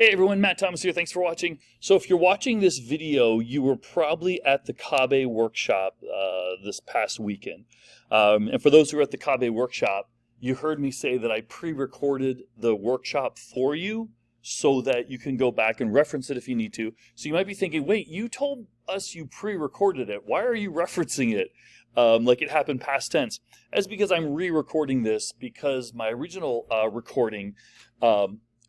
Hey everyone, Matt Thomas here. Thanks for watching. So if you're watching this video, you were probably at the CABE workshop this past weekend. And for those who are at the CABE workshop, you heard me say that I pre-recorded the workshop for you so that you can go back and reference it if you need to. So you might be thinking, wait, you told us you pre-recorded it. Why are you referencing it like it happened past tense? That's because I'm re-recording this because my original recording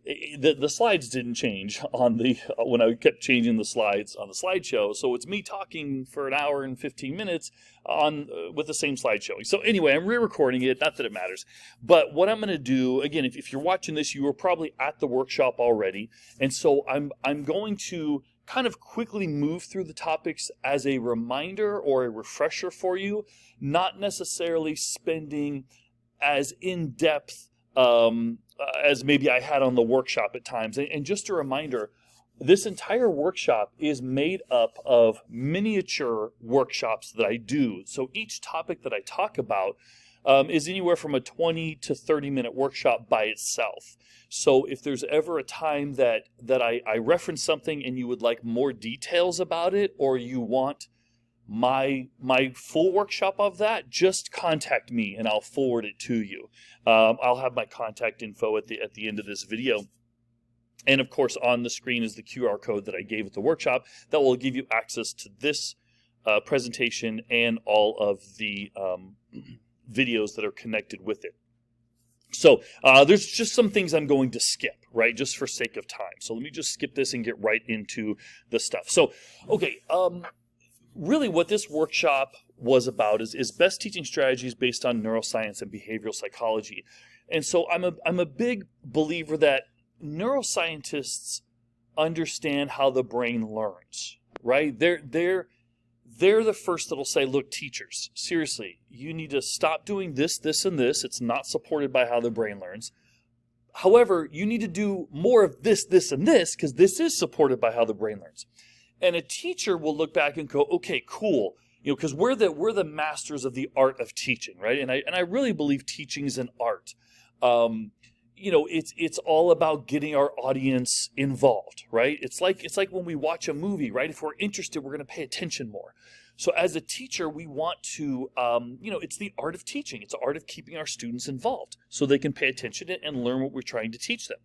the slides didn't change on the when I kept changing the slides on the slideshow, so it's me talking for an hour and 15 minutes on with the same slide showing. So anyway, I'm re-recording it, not that it matters, but what I'm going to do again, if you're watching this, you were probably at the workshop already, and so I'm going to kind of quickly move through the topics as a reminder or a refresher for you, not necessarily spending as in-depth as maybe I had on the workshop at times. And just a reminder, this entire workshop is made up of miniature workshops that I do. So each topic that I talk about is anywhere from a 20 to 30-minute workshop by itself. So if there's ever a time that I reference something and you would like more details about it, or you want my full workshop of that, just contact me and I'll forward it to you. I'll have my contact info at the end of this video. And of course, on the screen is the QR code that I gave at the workshop that will give you access to this presentation and all of the videos that are connected with it. So there's just some things I'm going to skip, right, just for sake of time. So let me just skip this and get right into the stuff. So, okay, really what this workshop was about is best teaching strategies based on neuroscience and behavioral psychology. And so I'm a big believer that neuroscientists understand how the brain learns, right? They're the first that'll say, look, teachers, seriously, you need to stop doing this, this, and this. It's not supported by how the brain learns. However, you need to do more of this, this, and this, because this is supported by how the brain learns. And a teacher will look back and go, okay, cool, because we're the masters of the art of teaching, right? And I really believe teaching is an art. It's all about getting our audience involved, right? It's like when we watch a movie, right? If we're interested, we're going to pay attention more. So as a teacher, we want to, it's the art of teaching. It's the art of keeping our students involved so they can pay attention and learn what we're trying to teach them.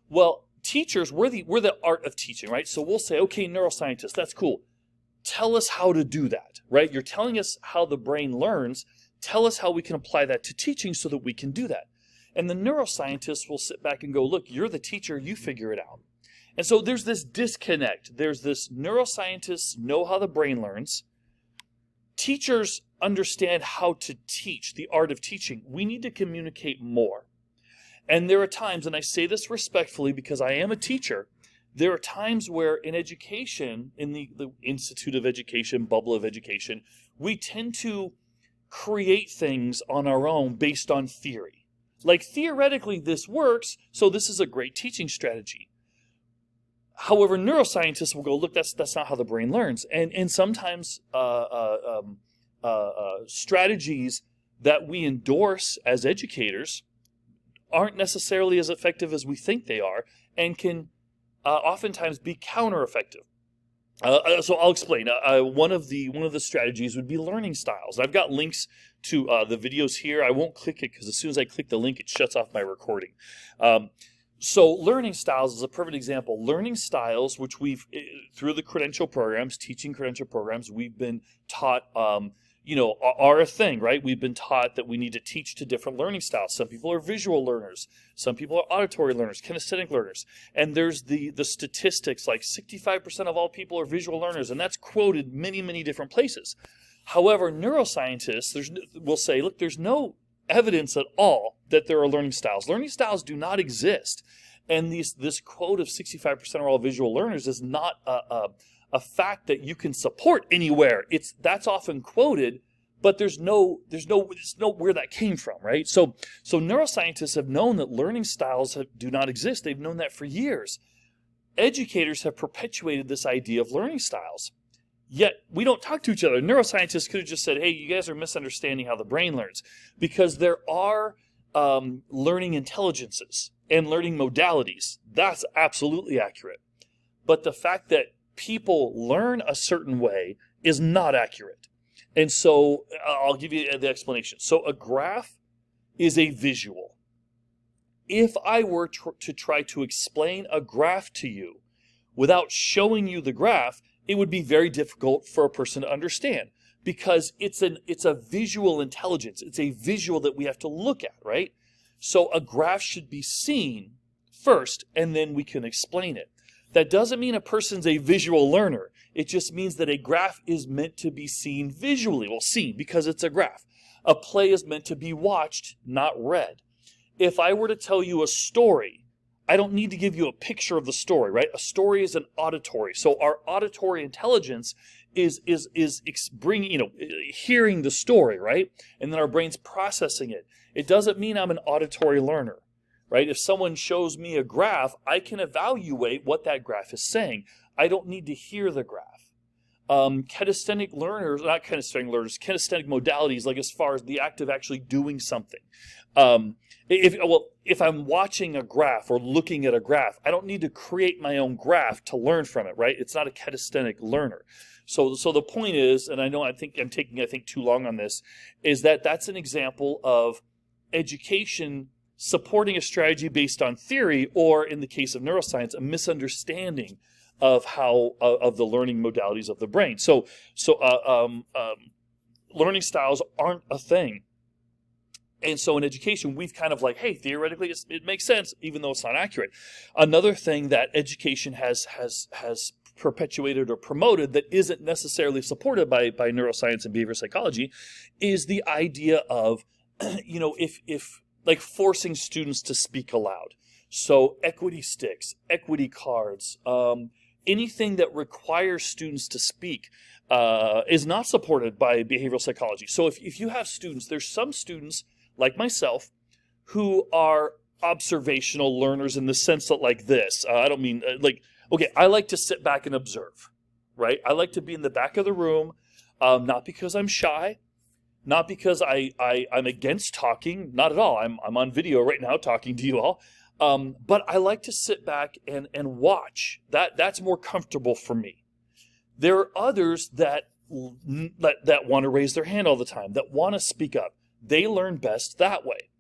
Well, teachers, we're the art of teaching, right? So we'll say, okay, neuroscientists, that's cool. Tell us how to do that, right? You're telling us how the brain learns. Tell us how we can apply that to teaching so that we can do that. And the neuroscientists will sit back and go, look, you're the teacher, you figure it out. And so there's this disconnect. There's this neuroscientists know how the brain learns. Teachers understand how to teach, the art of teaching. We need to communicate more. And there are times, and I say this respectfully because I am a teacher, there are times where in education, in the Institute of Education, bubble of education, we tend to create things on our own based on theory. Like theoretically this works, so this is a great teaching strategy. However, neuroscientists will go, look, that's not how the brain learns. And sometimes strategies that we endorse as educators aren't necessarily as effective as we think they are, and can oftentimes be counter-effective. So I'll explain. One of the strategies would be learning styles. I've got links to the videos here. I won't click it because as soon as I click the link, it shuts off my recording. So learning styles is a perfect example. Learning styles, which we've, through the credential programs, teaching credential programs, we've been taught are a thing, right? We've been taught that we need to teach to different learning styles. Some people are visual learners. Some people are auditory learners, kinesthetic learners. And there's the statistics, like 65% of all people are visual learners, and that's quoted many, many different places. However, neuroscientists will say, look, there's no evidence at all that there are learning styles. Learning styles do not exist. And this quote of 65% are all visual learners is not a fact that you can support anywhere. That's often quoted, but there's no where that came from, right? So neuroscientists have known that learning styles do not exist. They've known that for years. Educators have perpetuated this idea of learning styles. Yet we don't talk to each other. Neuroscientists could have just said, hey, you guys are misunderstanding how the brain learns, because there are learning intelligences and learning modalities. That's absolutely accurate. But the fact that people learn a certain way is not accurate. And so I'll give you the explanation. So a graph is a visual. If I were to try to explain a graph to you without showing you the graph, it would be very difficult for a person to understand, because it's a visual intelligence. It's a visual that we have to look at, right? So a graph should be seen first, and then we can explain it. That doesn't mean a person's a visual learner. It just means that a graph is meant to be seen visually. Well, seen because it's a graph. A play is meant to be watched, not read. If I were to tell you a story, I don't need to give you a picture of the story, right? A story is an auditory. So our auditory intelligence is bringing, hearing the story, right? And then our brain's processing it. It doesn't mean I'm an auditory learner, right? If someone shows me a graph, I can evaluate what that graph is saying. I don't need to hear the graph. Kinesthetic learners, not kinesthetic learners, kinesthetic modalities, like as far as the act of actually doing something. If I'm watching a graph or looking at a graph, I don't need to create my own graph to learn from it, right? It's not a kinesthetic learner. So the point is, and I think I'm taking too long on this, is that that's an example of education supporting a strategy based on theory, or in the case of neuroscience, a misunderstanding of how of the learning modalities of the brain. So learning styles aren't a thing. And so in education, we've kind of like, hey, theoretically, it makes sense, even though it's not accurate. Another thing that education has perpetuated or promoted that isn't necessarily supported by neuroscience and behavioral psychology is the idea of, if like forcing students to speak aloud. So equity sticks, equity cards, anything that requires students to speak is not supported by behavioral psychology. So if you have students, there's some students like myself who are observational learners in the sense that like this. I don't mean I like to sit back and observe, right? I like to be in the back of the room, not because I'm shy, not because I'm against talking, not at all. I'm on video right now talking to you all. But I like to sit back and watch. That's more comfortable for me. There are others that want to raise their hand all the time, that want to speak up. They learn best that way.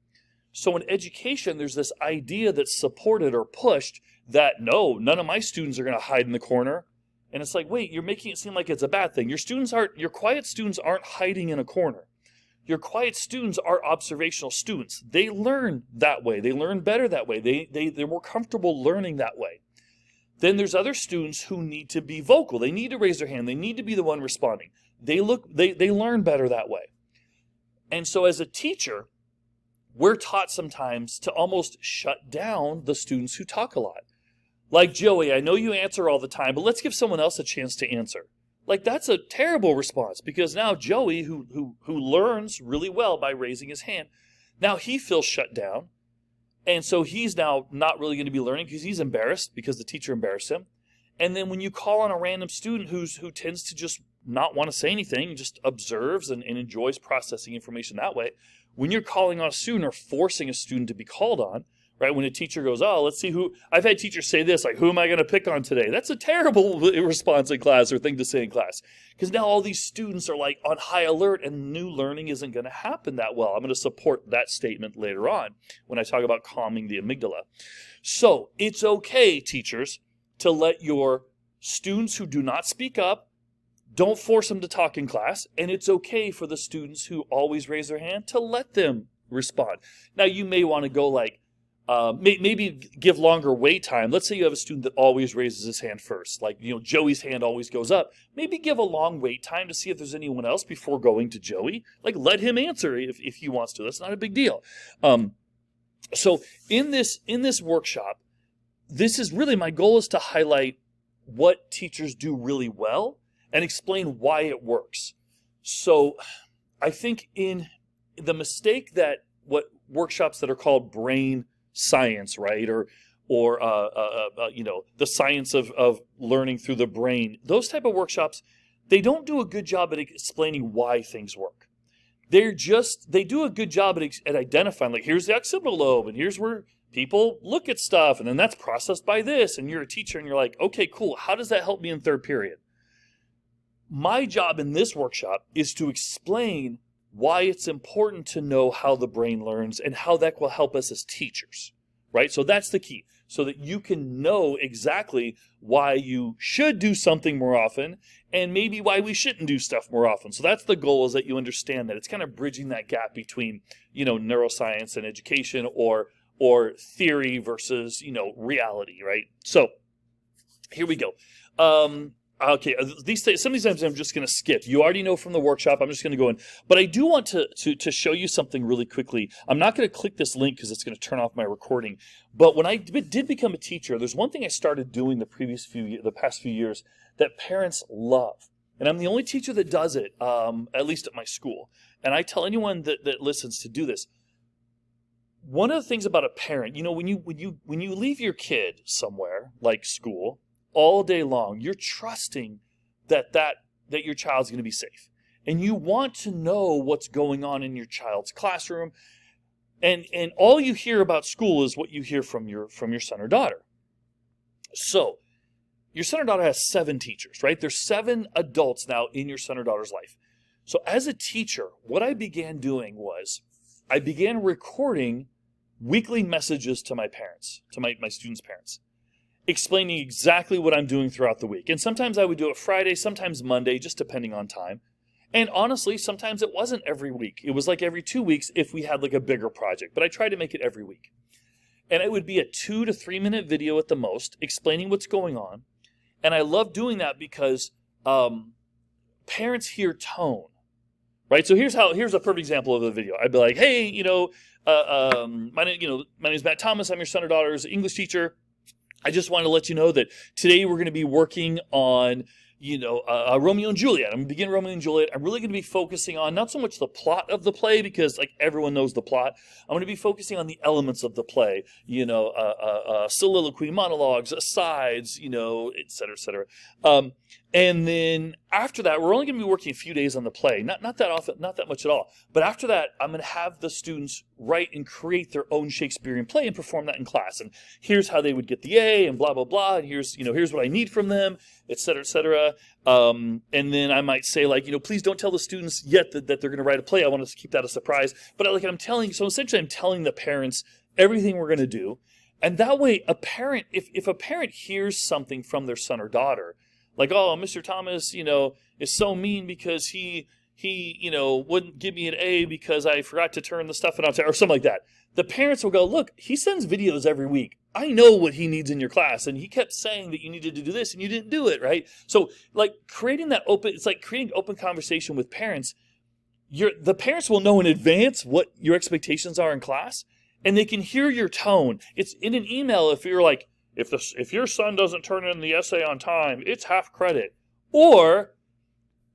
So in education, there's this idea that's supported or pushed that no, none of my students are going to hide in the corner. And it's like, wait, you're making it seem like it's a bad thing. Your quiet students aren't hiding in a corner. Your quiet students are observational students. They learn that way. They learn better that way. They're more comfortable learning that way. Then there's other students who need to be vocal. They need to raise their hand. They need to be the one responding. They learn better that way. And so as a teacher, we're taught sometimes to almost shut down the students who talk a lot. Like, Joey, I know you answer all the time, but let's give someone else a chance to answer. Like, that's a terrible response, because now Joey, who learns really well by raising his hand, now he feels shut down. And so he's now not really going to be learning because he's embarrassed because the teacher embarrassed him. And then when you call on a random student who tends to just not want to say anything, just observes and enjoys processing information that way, when you're calling on a student or forcing a student to be called on, right? When a teacher goes, oh, let's see who, I've had teachers say this, like, who am I going to pick on today? That's a terrible response in class or thing to say in class. Because now all these students are like on high alert and new learning isn't going to happen that well. I'm going to support that statement later on when I talk about calming the amygdala. So it's okay, teachers, to let your students who do not speak up, don't force them to talk in class. And it's okay for the students who always raise their hand to let them respond. Now, you may want to go like, maybe give longer wait time. Let's say you have a student that always raises his hand first. Like, Joey's hand always goes up. Maybe give a long wait time to see if there's anyone else before going to Joey. Like, let him answer if he wants to. That's not a big deal. So in this workshop, this is really, my goal is to highlight what teachers do really well and explain why it works. So I think in the mistake that what workshops that are called brain science, right? Or the science of learning through the brain, those type of workshops, they don't do a good job at explaining why things work. they do a good job at identifying, like, here's the occipital lobe, and here's where people look at stuff, and then that's processed by this, and you're a teacher, and you're like, okay, cool, how does that help me in third period? My job in this workshop is to explain why it's important to know how the brain learns and how that will help us as teachers, right? So that's the key, so that you can know exactly why you should do something more often and maybe why we shouldn't do stuff more often. So that's the goal, is that you understand that it's kind of bridging that gap between, neuroscience and education, or theory versus, reality, right? So here we go. Okay, some of these times I'm just going to skip. You already know from the workshop. I'm just going to go in. But I do want to show you something really quickly. I'm not going to click this link because it's going to turn off my recording. But when I did become a teacher, there's one thing I started doing the past few years that parents love. And I'm the only teacher that does it, at least at my school. And I tell anyone that listens to do this. One of the things about a parent, when you leave your kid somewhere like school all day long, you're trusting that your child's going to be safe, and you want to know what's going on in your child's classroom, and all you hear about school is what you hear from your son or daughter. So your son or daughter has 7 teachers, right? There's 7 adults now in your son or daughter's life. So as a teacher, what I began doing was I began recording weekly messages to my parents, to my students' parents, explaining exactly what I'm doing throughout the week. And sometimes I would do it Friday, sometimes Monday, just depending on time. And honestly, sometimes it wasn't every week. It was like every 2 weeks if we had like a bigger project. But I tried to make it every week. And it would be a 2 to 3 minute video at the most, explaining what's going on. And I love doing that because parents hear tone, right? So here's a perfect example of the video. I'd be like, hey, my name is Matt Thomas. I'm your son or daughter's English teacher. I just wanted to let you know that today we're going to be working on, Romeo and Juliet. I'm going to begin Romeo and Juliet. I'm really going to be focusing on not so much the plot of the play, because like everyone knows the plot. I'm going to be focusing on the elements of the play, soliloquy, monologues, asides, et cetera, et cetera. And then after that, we're only going to be working a few days on the play. Not that often, not that much at all. But after that, I'm going to have the students write and create their own Shakespearean play and perform that in class. And here's how they would get the A, and blah, blah, blah. And here's what I need from them, et cetera, et cetera. And then I might say, like, please don't tell the students yet that they're going to write a play. I want to keep that a surprise. But so essentially I'm telling the parents everything we're going to do. And that way, if a parent hears something from their son or daughter, like, oh, Mr. Thomas, is so mean because he wouldn't give me an A because I forgot to turn the stuff in on time, or something like that. The parents will go, look, he sends videos every week. I know what he needs in your class, and he kept saying that you needed to do this, and you didn't do it, right? So, like, it's like creating open conversation with parents. The parents will know in advance what your expectations are in class, and they can hear your tone. It's in an email. If you're like, if your son doesn't turn in the essay on time, it's half credit. Or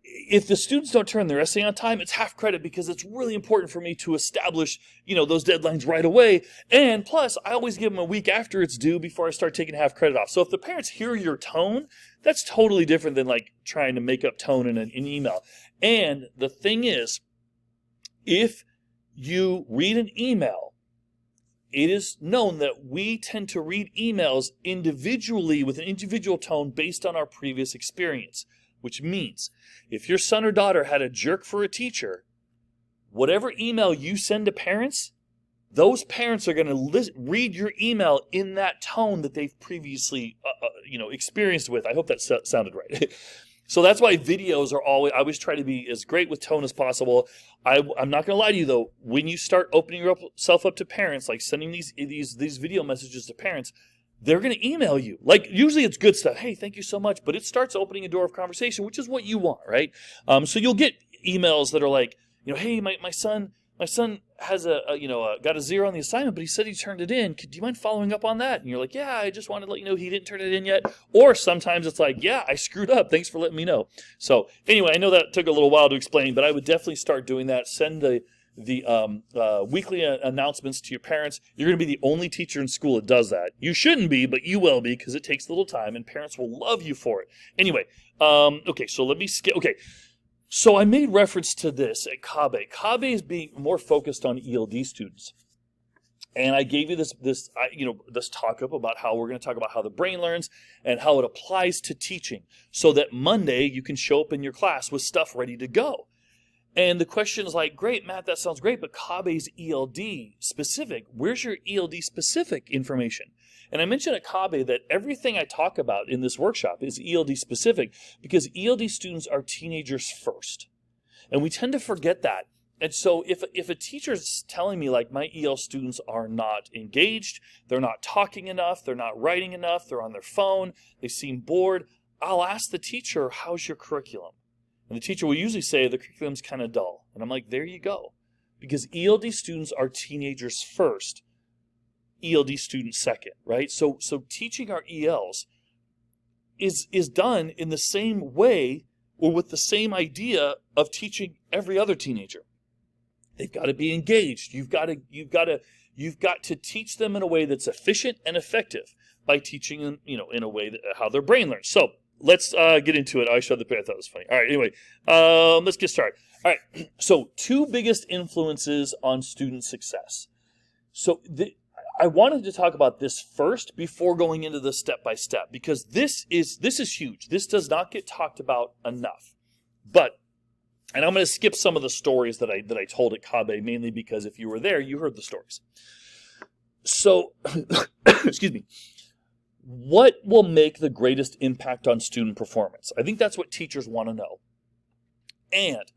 if the students don't turn their essay on time, it's half credit because it's really important for me to establish, those deadlines right away. And plus, I always give them a week after it's due before I start taking half credit off. So if the parents hear your tone, that's totally different than like trying to make up tone in an email. And the thing is, if you read an email, it is known that we tend to read emails individually with an individual tone based on our previous experience, which means if your son or daughter had a jerk for a teacher, whatever email you send to parents, those parents are going to read your email in that tone that they've previously experienced with. I hope that sounded right. So that's why videos are I always try to be as great with tone as possible. I'm not going to lie to you, though. When you start opening yourself up to parents, like sending these video messages to parents, they're going to email you. Like, usually it's good stuff. Hey, thank you so much. But it starts opening a door of conversation, which is what you want, right? So you'll get emails that are like, hey, my son has got a 0 on the assignment, but he said he turned it in. Do you mind following up on that? And you're like, yeah, I just wanted to let you know he didn't turn it in yet. Or sometimes it's like, yeah, I screwed up. Thanks for letting me know. So anyway, I know that took a little while to explain, but I would definitely start doing that. Send the weekly announcements to your parents. You're going to be the only teacher in school that does that. You shouldn't be, but you will be because it takes a little time, and parents will love you for it. Anyway, okay, so let me skip. Okay. So I made reference to this at CABE. CABE is being more focused on ELD students. And I gave you this talk up about how we're going to talk about how the brain learns and how it applies to teaching, so that Monday you can show up in your class with stuff ready to go. And the question is like, great, Matt, that sounds great, but CABE's ELD specific. Where's your ELD specific information? And I mentioned at CABE that everything I talk about in this workshop is ELD specific, because ELD students are teenagers first. And we tend to forget that. And so if a teacher's telling me like my EL students are not engaged, they're not talking enough, they're not writing enough, they're on their phone, they seem bored, I'll ask the teacher, how's your curriculum? And the teacher will usually say the curriculum's kind of dull. And I'm like, there you go. Because ELD students are teenagers first, ELD students second, right? So teaching our ELs is done in the same way or with the same idea of teaching every other teenager. They've got to be engaged. You've got to teach them in a way that's efficient and effective by teaching them, in a way that how their brain learns. So let's get into it. I showed the pair. I thought it was funny. All right. Anyway, let's get started. All right. So 2 biggest influences on student success. So I wanted to talk about this first before going into the step by step, because this is huge. This does not get talked about enough. And I'm going to skip some of the stories that I told at CABE, mainly because if you were there, you heard the stories. So, excuse me. What will make the greatest impact on student performance? I think that's what teachers want to know. And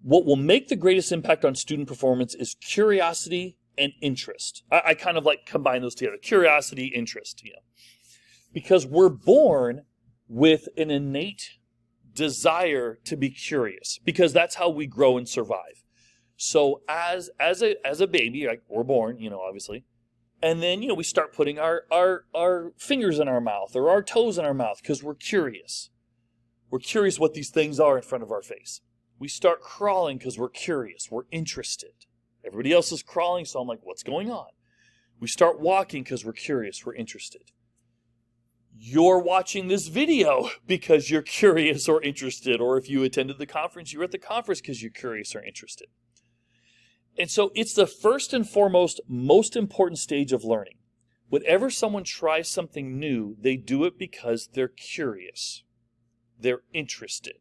what will make the greatest impact on student performance is curiosity and interest. I kind of like combine those together. Curiosity, interest, because we're born with an innate desire to be curious, because that's how we grow and survive. So as a baby, like we're born, obviously, and then we start putting our fingers in our mouth or our toes in our mouth because we're curious. We're curious what these things are in front of our face. We start crawling because we're curious. We're interested. Everybody else is crawling, so I'm like, what's going on? We start walking because we're curious. We're interested. You're watching this video because you're curious or interested, or if you attended the conference, you're at the conference because you're curious or interested. And so it's the first and foremost, most important stage of learning. Whenever someone tries something new, they do it because they're curious. They're interested.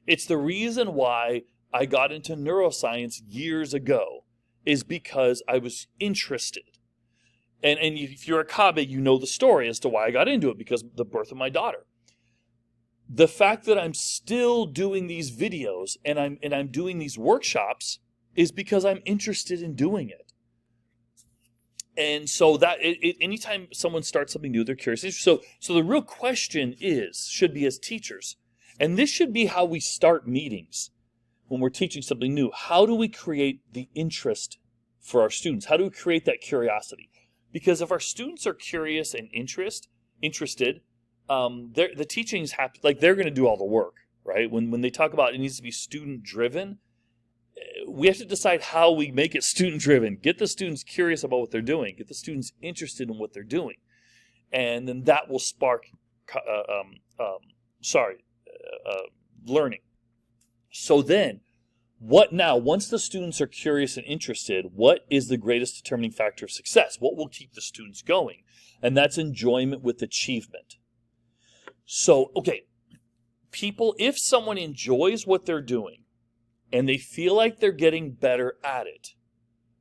It's the reason why I got into neuroscience years ago, is because I was interested. And if you're a CABE, you know the story as to why I got into it, because of the birth of my daughter. The fact that I'm still doing these videos and I'm doing these workshops is because I'm interested in doing it. And so that anytime someone starts something new, they're curious. So the real question should be as teachers, and this should be how we start meetings when we're teaching something new. How do we create the interest for our students? How do we create that curiosity? Because if our students are curious and interested, the teaching's happy. Like they're going to do all the work, right? When they talk about it needs to be student driven, we have to decide how we make it student driven. Get the students curious about what they're doing. Get the students interested in what they're doing, and then that will spark learning. So then, what now? Once the students are curious and interested, what is the greatest determining factor of success? What will keep the students going? And that's enjoyment with achievement. So, okay, if someone enjoys what they're doing and they feel like they're getting better at it,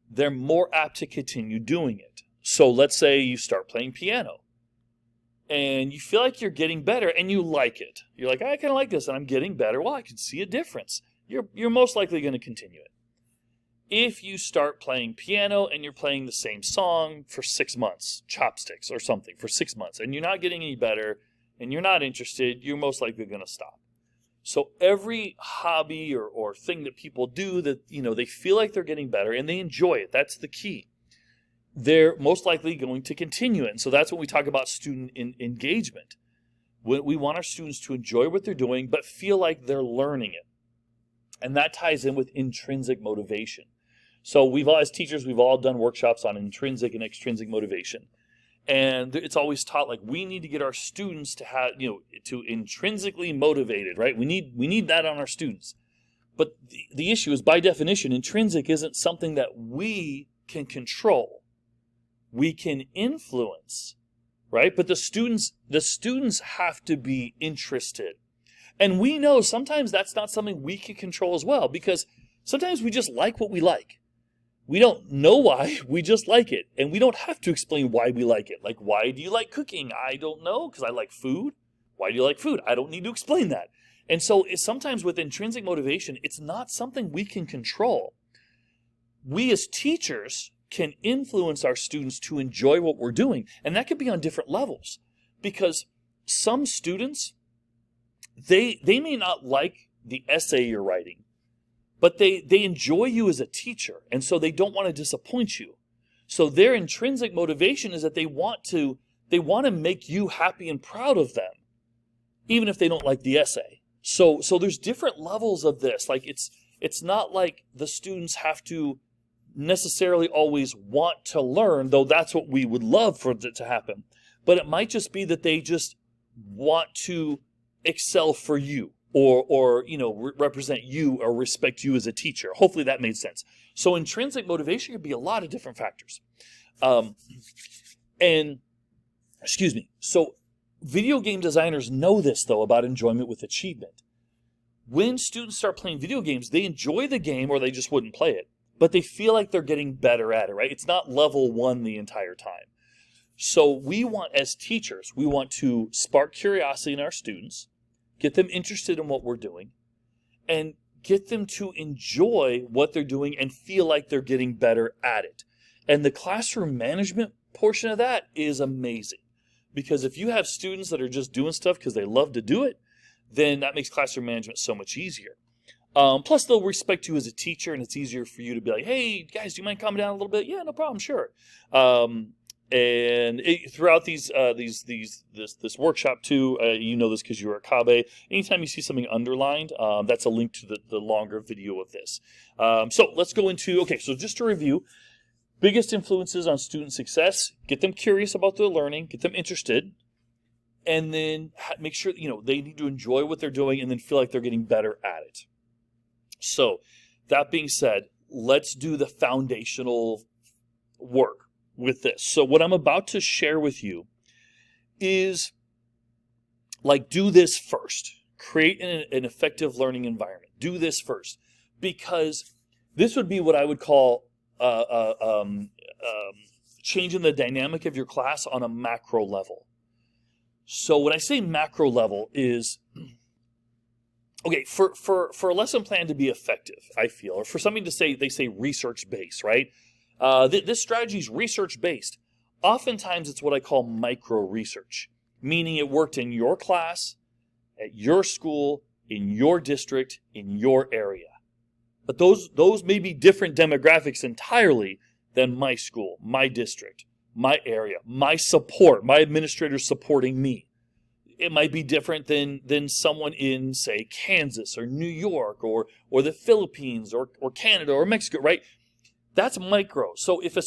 they're more apt to continue doing it. So let's say you start playing piano and you feel like you're getting better and you like it. You're like, I kind of like this and I'm getting better. Well, I can see a difference. You're most likely going to continue it. If you start playing piano and you're playing the same song for 6 months, chopsticks or something for 6 months, and you're not getting any better and you're not interested, you're most likely going to stop. So every hobby or thing that people do that, they feel like they're getting better and they enjoy it, that's the key. They're most likely going to continue it. And so that's when we talk about student engagement. We want our students to enjoy what they're doing but feel like they're learning it. And that ties in with intrinsic motivation. So as teachers, we've all done workshops on intrinsic and extrinsic motivation. And it's always taught like we need to get our students to have, to intrinsically motivated, right? We need that on our students. But the issue is, by definition, intrinsic isn't something that we can control. We can influence, right? But the students have to be interested. And we know sometimes that's not something we can control as well, because sometimes we just like what we like. We don't know why, we just like it. And we don't have to explain why we like it. Like, why do you like cooking? I don't know, because I like food. Why do you like food? I don't need to explain that. And so sometimes with intrinsic motivation, it's not something we can control. We as teachers can influence our students to enjoy what we're doing. And that could be on different levels. Because some students, they may not like the essay you're writing, but they enjoy you as a teacher, and so they don't want to disappoint you. So their intrinsic motivation is that they want to make you happy and proud of them, even if they don't like the essay. So there's different levels of this. Like it's not like the students have to necessarily always want to learn, though that's what we would love for it to happen. But it might just be that they just want to excel for you. Or represent you or respect you as a teacher. Hopefully that made sense. So intrinsic motivation could be a lot of different factors. So video game designers know this, though, about enjoyment with achievement. When students start playing video games, they enjoy the game or they just wouldn't play it. But they feel like they're getting better at it, right? It's not level 1 the entire time. So we want, as teachers, we want to spark curiosity in our students, get them interested in what we're doing, and get them to enjoy what they're doing and feel like they're getting better at it. And the classroom management portion of that is amazing. Because if you have students that are just doing stuff because they love to do it, then that makes classroom management so much easier. Plus, they'll respect you as a teacher, and it's easier for you to be like, hey, guys, do you mind calming down a little bit? Yeah, no problem, sure. Throughout this workshop too, you know this because you were at CABE. Anytime you see something underlined, that's a link to the longer video of this. So let's go into, so just to review, biggest influences on student success: get them curious about their learning, get them interested, and then make sure they need to enjoy what they're doing and then feel like they're getting better at it. So that being said, let's do the foundational work with this. So what I'm about to share with you is do this first. Create an effective learning environment. Do this first, because this would be what I would call changing the dynamic of your class on a macro level. So when I say macro level is, for a lesson plan to be effective, I feel, or for something to say, they say research-based, right? This strategy is research-based. Oftentimes, it's what I call micro-research, meaning it worked in your class, at your school, in your district, in your area. But those may be different demographics entirely than my school, my district, my area, my support, my administrators supporting me. It might be different than someone in, say, Kansas or New York or the Philippines or Canada or Mexico, right? That's micro. So if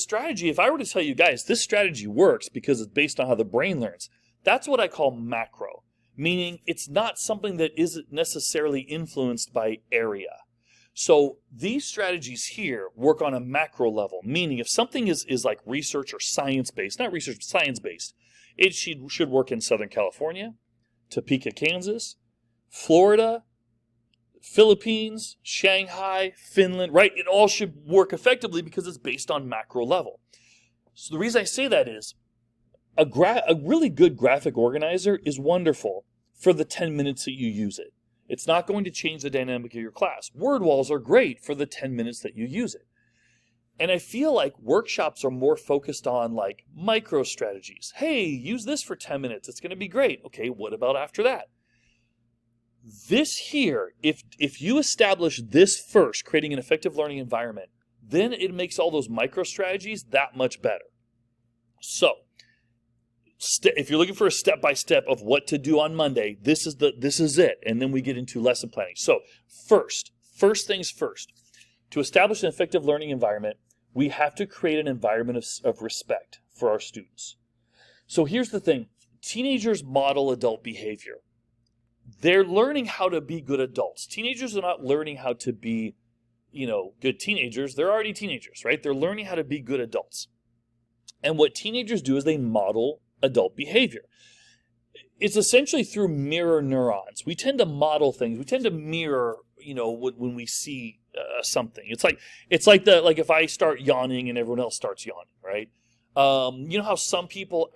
I were to tell you guys, this strategy works because it's based on how the brain learns, that's what I call macro, meaning it's not something that isn't necessarily influenced by area. So these strategies here work on a macro level, meaning if something is like research or science-based, not research, but science-based, it should work in Southern California, Topeka, Kansas, Florida, Philippines, Shanghai, Finland, right? It all should work effectively because it's based on macro level. So the reason I say that is a really good graphic organizer is wonderful for the 10 minutes that you use it. It's not going to change the dynamic of your class. Word walls are great for the 10 minutes that you use it. And I feel like workshops are more focused on micro strategies. Hey, use this for 10 minutes. It's going to be great. Okay, what about after that? This here, if you establish this first, creating an effective learning environment, then it makes all those micro strategies that much better. So, if you're looking for a step-by-step of what to do on Monday, this is it. And then we get into lesson planning. So, first things first. To establish an effective learning environment, we have to create an environment of respect for our students. So here's the thing. Teenagers model adult behavior. They're learning how to be good adults. Teenagers are not learning how to be, good teenagers. They're already teenagers, right? They're learning how to be good adults. And what teenagers do is they model adult behavior. It's essentially through mirror neurons. We tend to model things. We tend to mirror, when we see something. It's like if I start yawning and everyone else starts yawning, right? You know how some people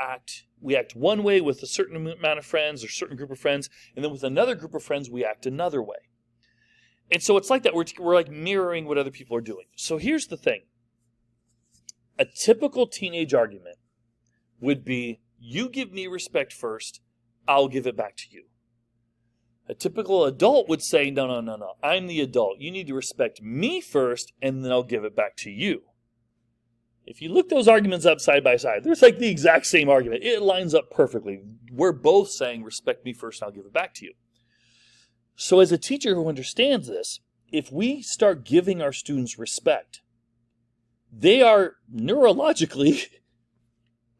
we act one way with a certain amount of friends or certain group of friends, and then with another group of friends, we act another way. And so it's like that. We're like mirroring what other people are doing. So here's the thing. A typical teenage argument would be, you give me respect first, I'll give it back to you. A typical adult would say, no. I'm the adult. You need to respect me first, and then I'll give it back to you. If you look those arguments up side by side, there's like the exact same argument. It lines up perfectly. We're both saying, respect me first, and I'll give it back to you. So as a teacher who understands this, if we start giving our students respect, they are neurologically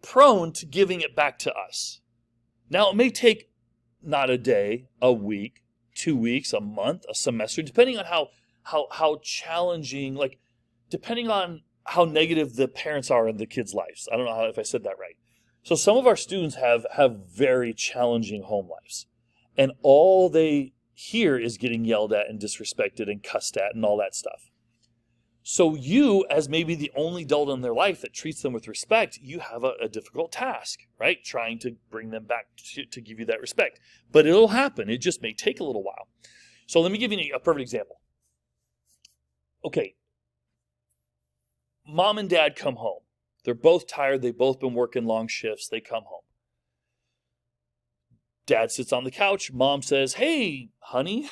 prone to giving it back to us. Now, it may take not a day, a week, 2 weeks, a month, a semester, depending on how challenging, depending on how negative the parents are in the kids' lives. I don't know if I said that right. So some of our students have very challenging home lives. And all they hear is getting yelled at and disrespected and cussed at and all that stuff. So you, as maybe the only adult in their life that treats them with respect, you have a difficult task, right? Trying to bring them back to give you that respect. But it'll happen. It just may take a little while. So let me give you a perfect example. Okay. Mom and dad come home. They're both tired. They've both been working long shifts. They come home. Dad sits on the couch. Mom says, hey, honey,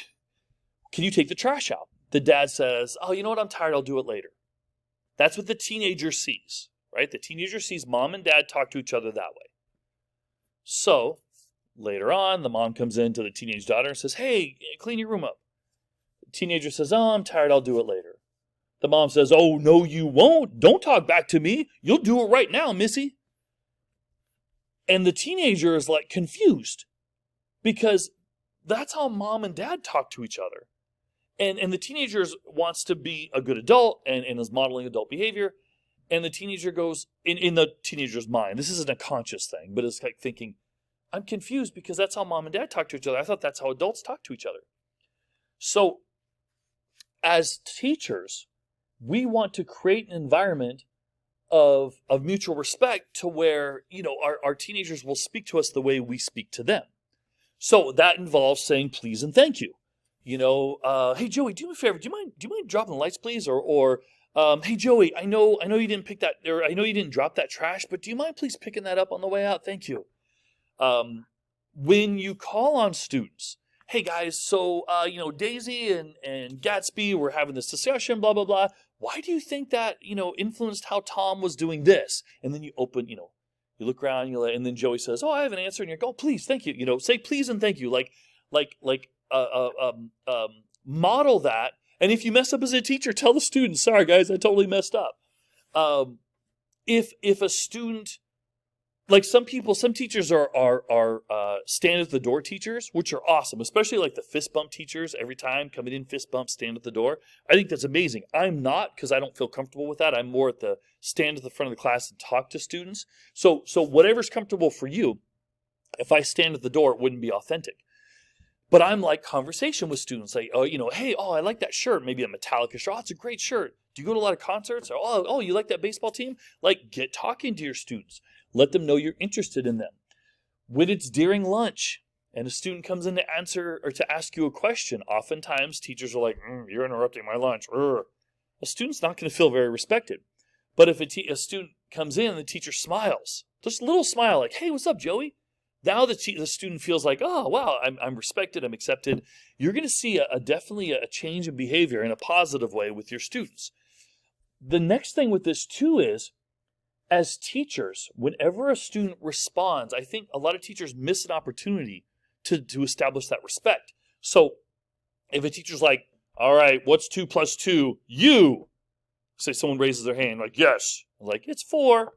can you take the trash out? The dad says, oh, you know what? I'm tired. I'll do it later. That's what the teenager sees, right? The teenager sees mom and dad talk to each other that way. So later on, the mom comes in to the teenage daughter and says, hey, clean your room up. The teenager says, oh, I'm tired. I'll do it later. The mom says, oh, no, you won't. Don't talk back to me. You'll do it right now, missy. And the teenager is like confused because that's how mom and dad talk to each other. And the teenager wants to be a good adult and is modeling adult behavior. And the teenager goes, in the teenager's mind, this isn't a conscious thing, but it's like thinking, I'm confused because that's how mom and dad talk to each other. I thought that's how adults talk to each other. So as teachers, we want to create an environment of mutual respect to where, our teenagers will speak to us the way we speak to them. So that involves saying please and thank you. Hey Joey, do me a favor. Do you mind dropping the lights, please? Or hey Joey, I know you didn't pick that, or I know you didn't drop that trash, but do you mind please picking that up on the way out? Thank you. When you call on students, hey guys, so Daisy and Gatsby were having this discussion, blah blah blah. Why do you think that influenced how Tom was doing this? And then you open, you look around, and then Joey says, oh, I have an answer, and you go, oh, please, thank you. Say please and thank you, model that. And if you mess up as a teacher, tell the student, sorry guys, I totally messed up. If a student, some teachers are stand at the door teachers, which are awesome, especially like the fist bump teachers. Every time coming in, fist bump, stand at the door. I think that's amazing. I'm not, because I don't feel comfortable with that. I'm more at the stand at the front of the class and talk to students. So whatever's comfortable for you. If I stand at the door, it wouldn't be authentic. But I'm like conversation with students, like, hey, I like that shirt. Maybe a Metallica shirt. Oh, it's a great shirt. Do you go to a lot of concerts? Or, oh, you like that baseball team? Get talking to your students. Let them know you're interested in them. When it's during lunch and a student comes in to answer or to ask you a question, oftentimes teachers are like, you're interrupting my lunch. A student's not going to feel very respected. But if a student comes in and the teacher smiles, just a little smile, like, hey, what's up, Joey? Now the student feels like, oh, wow, I'm respected, I'm accepted. You're going to see definitely a change in behavior in a positive way with your students. The next thing with this, too, is as teachers, whenever a student responds, I think a lot of teachers miss an opportunity to establish that respect. So if a teacher's like, all right, what's 2 plus 2? You. Say someone raises their hand, like, yes. I'm like, it's 4.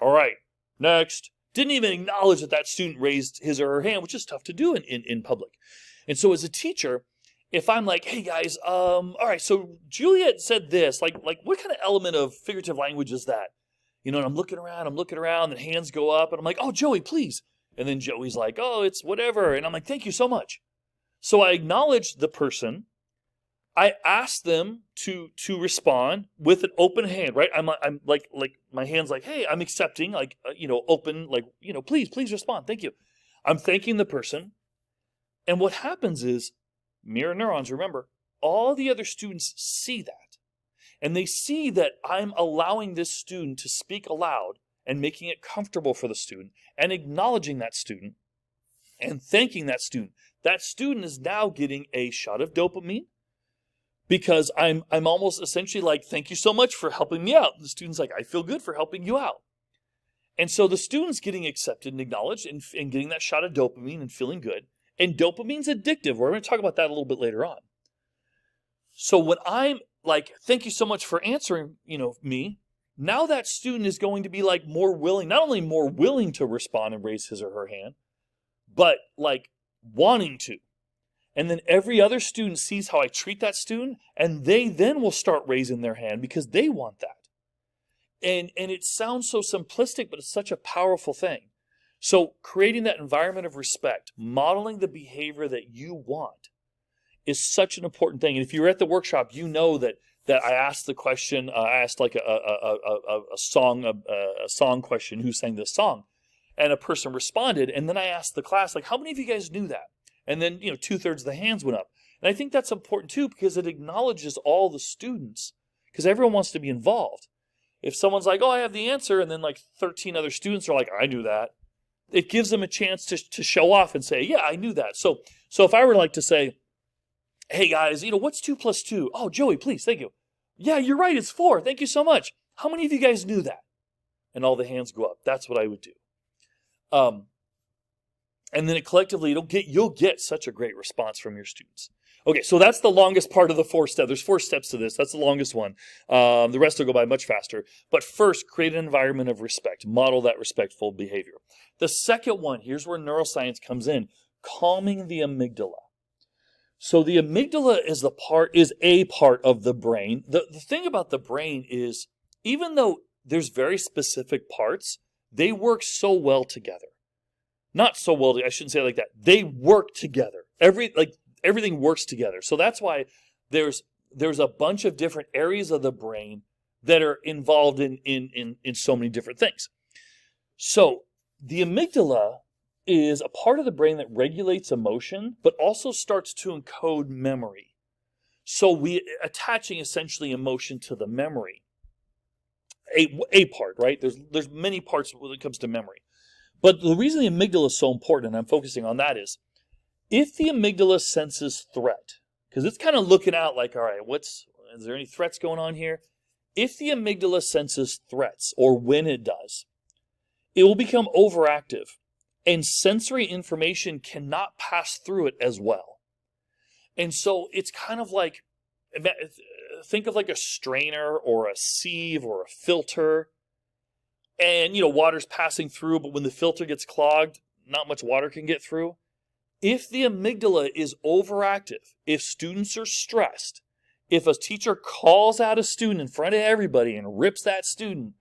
All right, next. Didn't even acknowledge that that student raised his or her hand, which is tough to do in public. And so as a teacher, if I'm like, hey guys, all right, so Juliet said this, like what kind of element of figurative language is that? And I'm looking around, and hands go up, and I'm like, oh, Joey, please. And then Joey's like, oh, it's whatever. And I'm like, thank you so much. So I acknowledge the person. I ask them to respond with an open hand, right? I'm like my hand's like, hey, I'm accepting, like, open, like, please respond. Thank you. I'm thanking the person. And what happens is mirror neurons, remember, all the other students see that. And they see that I'm allowing this student to speak aloud and making it comfortable for the student and acknowledging that student and thanking that student. That student is now getting a shot of dopamine because I'm almost essentially like, thank you so much for helping me out. The student's like, I feel good for helping you out. And so the student's getting accepted and acknowledged and getting that shot of dopamine and feeling good. And dopamine's addictive. We're going to talk about that a little bit later on. So when I'm like, thank you so much for answering, me, now that student is going to be like more willing, not only more willing to respond and raise his or her hand, but like wanting to. And then every other student sees how I treat that student, and they then will start raising their hand because they want that. And it sounds so simplistic, but it's such a powerful thing. So creating that environment of respect, modeling the behavior that you want, is such an important thing. And if you were at the workshop, you know that I asked the question. I asked like a song question. Who sang this song? And a person responded. And then I asked the class, like, how many of you guys knew that? And then 2/3 of the hands went up. And I think that's important too because it acknowledges all the students because everyone wants to be involved. If someone's like, oh, I have the answer, and then like 13 other students are like, I knew that, it gives them a chance to show off and say, yeah, I knew that. So if I were like to say, hey guys, what's 2 + 2? Oh, Joey, please, thank you. Yeah, you're right, it's 4. Thank you so much. How many of you guys knew that? And all the hands go up. That's what I would do. And then collectively, you'll get such a great response from your students. Okay, so that's the longest part of the 4 steps. There's 4 steps to this. That's the longest one. The rest will go by much faster. But first, create an environment of respect. Model that respectful behavior. The second one, here's where neuroscience comes in, calming the amygdala. So the amygdala is a part of the brain. The thing about the brain is, even though there's very specific parts, they work so well together. Not so well, I shouldn't say it like that. They work together. Everything works together. So that's why there's a bunch of different areas of the brain that are involved in so many different things. So the amygdala is a part of the brain that regulates emotion, but also starts to encode memory. So we attaching essentially emotion to the memory. A part, right? There's many parts when it comes to memory. But the reason the amygdala is so important, and I'm focusing on that, is if the amygdala senses threat, because it's kind of looking out like, all right, is there any threats going on here? If the amygdala senses threats, or when it does, it will become overactive. And sensory information cannot pass through it as well. And so it's kind of like, think of like a strainer or a sieve or a filter. And, water's passing through, but when the filter gets clogged, not much water can get through. If the amygdala is overactive, if students are stressed, if a teacher calls out a student in front of everybody and rips that student,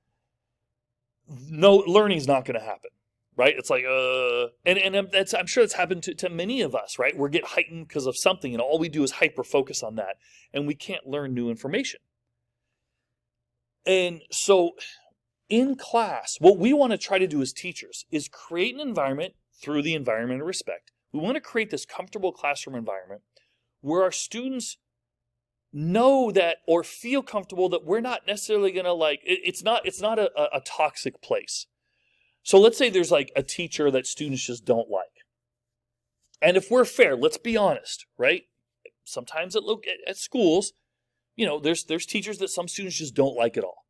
no learning's not going to happen. Right? It's like, I'm sure it's happened to many of us, right? We get heightened because of something, and all we do is hyper-focus on that, and we can't learn new information. And so in class, what we want to try to do as teachers is create an environment through the environment of respect. We want to create this comfortable classroom environment where our students know that or feel comfortable that we're not necessarily going to it's not a toxic place. So let's say there's like a teacher that students just don't like. And if we're fair, let's be honest, right? Sometimes at schools, there's teachers that some students just don't like at all.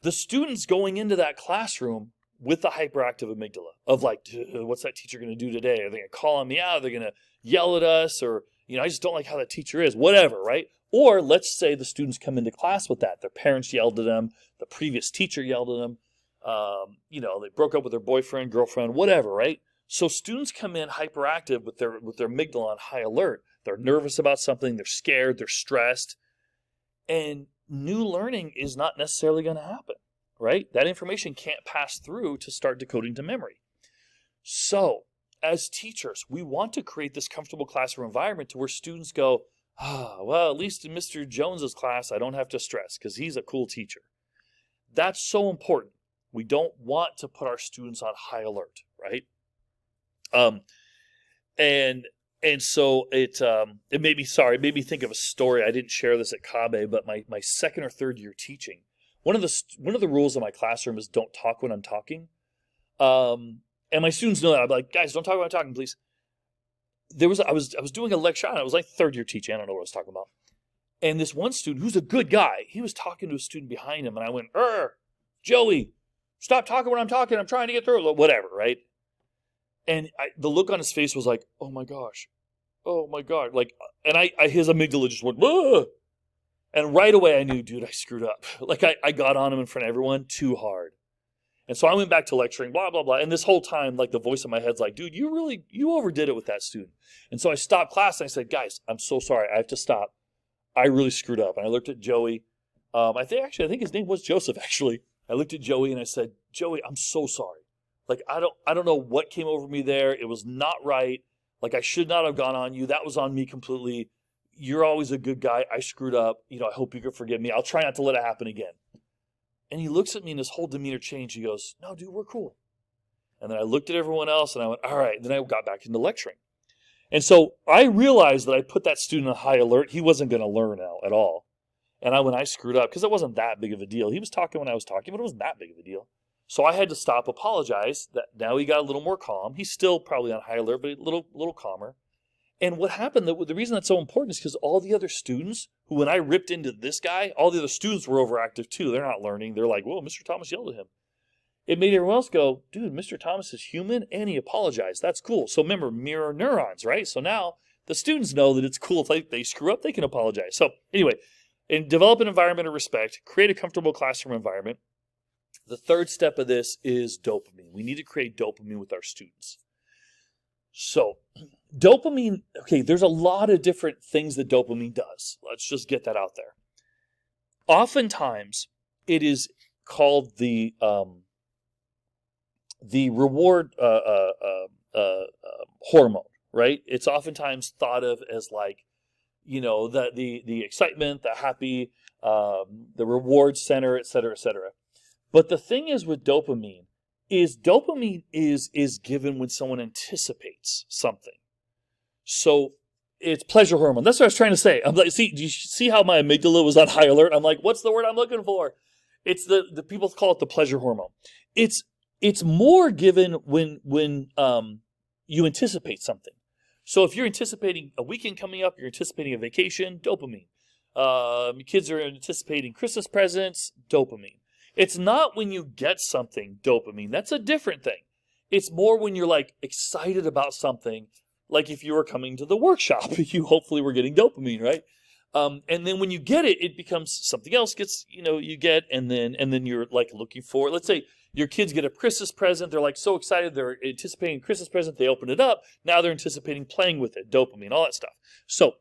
The students going into that classroom with the hyperactive amygdala of like, what's that teacher going to do today? Are they going to call on me out? Are they going to yell at us? Or, I just don't like how that teacher is, whatever, right? Or let's say the students come into class with that. Their parents yelled at them. The previous teacher yelled at them. They broke up with their boyfriend, girlfriend, whatever, right? So students come in hyperactive with their amygdala on high alert. They're nervous about something, they're scared, they're stressed, and new learning is not necessarily going to happen, right? That information can't pass through to start decoding to memory. So, as teachers, we want to create this comfortable classroom environment to where students go, well, at least in Mr. Jones's class, I don't have to stress because he's a cool teacher. That's so important. We don't want to put our students on high alert, right? And so it made me think of a story. I didn't share this at CABE, but my second or third year teaching, one of the rules in my classroom is don't talk when I'm talking. And my students know that. I'm like, guys, don't talk when I'm talking, please. I was doing a lecture, and I was like third year teaching. I don't know what I was talking about. And this one student, who's a good guy, he was talking to a student behind him, and I went, Joey, stop talking when I'm talking. I'm trying to get through, whatever, right? And the look on his face was like, oh my gosh, like, and his amygdala just went, whoa. And right away I knew, dude, I screwed up. Like I got on him in front of everyone too hard. And so I went back to lecturing, blah, blah, blah. And this whole time, like the voice in my head's like, dude, you overdid it with that student. And so I stopped class and I said, guys, I'm so sorry. I have to stop. I really screwed up. And I looked at Joey. I think his name was Joseph, actually. I looked at Joey and I said, Joey, I'm so sorry. Like, I don't know what came over me there. It was not right. Like, I should not have gone on you. That was on me completely. You're always a good guy. I screwed up. I hope you can forgive me. I'll try not to let it happen again. And he looks at me and his whole demeanor changed. He goes, no, dude, we're cool. And then I looked at everyone else and I went, all right. And then I got back into lecturing. And so I realized that I put that student on high alert. He wasn't going to learn now at all. And I screwed up because it wasn't that big of a deal. He was talking when I was talking, but it wasn't that big of a deal. So I had to stop, apologize. That now he got a little more calm. He's still probably on high alert, but a little calmer. And what happened, the reason that's so important is because all the other students who, when I ripped into this guy, all the other students were overactive too. They're not learning. They're like, whoa, Mr. Thomas yelled at him. It made everyone else go, dude, Mr. Thomas is human and he apologized. That's cool. So remember, mirror neurons, right? So now the students know that it's cool. If they screw up, they can apologize. So anyway, develop an environment of respect, create a comfortable classroom environment. The third step of this is dopamine. We need to create dopamine with our students. So dopamine, okay, there's a lot of different things that dopamine does. Let's just get that out there. Oftentimes, it is called the reward hormone, right? It's oftentimes thought of as like, the excitement, the happy, the reward center, et cetera, et cetera. But the thing is with dopamine is given when someone anticipates something. So it's pleasure hormone. That's what I was trying to say. I'm like, do you see how my amygdala was on high alert? I'm like, what's the word I'm looking for? It's the people call it the pleasure hormone. It's more given when you anticipate something. So if you're anticipating a weekend coming up, you're anticipating a vacation, dopamine. Kids are anticipating Christmas presents, dopamine. It's not when you get something, dopamine. That's a different thing. It's more when you're like excited about something, like if you were coming to the workshop, you hopefully were getting dopamine, right? And then when you get it, it becomes something else you get, and then you're like looking for, let's say your kids get a Christmas present. They're like so excited. They're anticipating a Christmas present. They open it up. Now they're anticipating playing with it, dopamine, all that stuff. So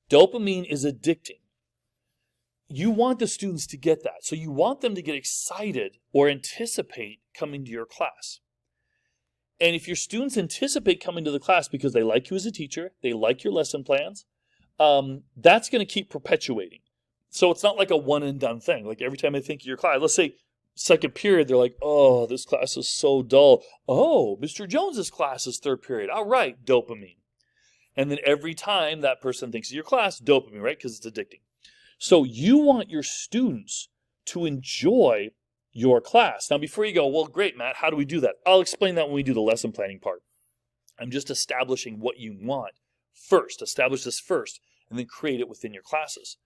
dopamine is addicting. You want the students to get that. So you want them to get excited or anticipate coming to your class. And if your students anticipate coming to the class because they like you as a teacher, they like your lesson plans, that's going to keep perpetuating. So it's not like a one and done thing. Like every time I think of your class, let's say second period, they're like, oh, this class is so dull. Oh, Mr. Jones's class is third period. All right, dopamine. And then every time that person thinks of your class, dopamine, right? Because it's addicting. So you want your students to enjoy your class. Now, before you go, well, great, Matt, how do we do that? I'll explain that when we do the lesson planning part. I'm just establishing what you want first. Establish this first, and then create it within your classes.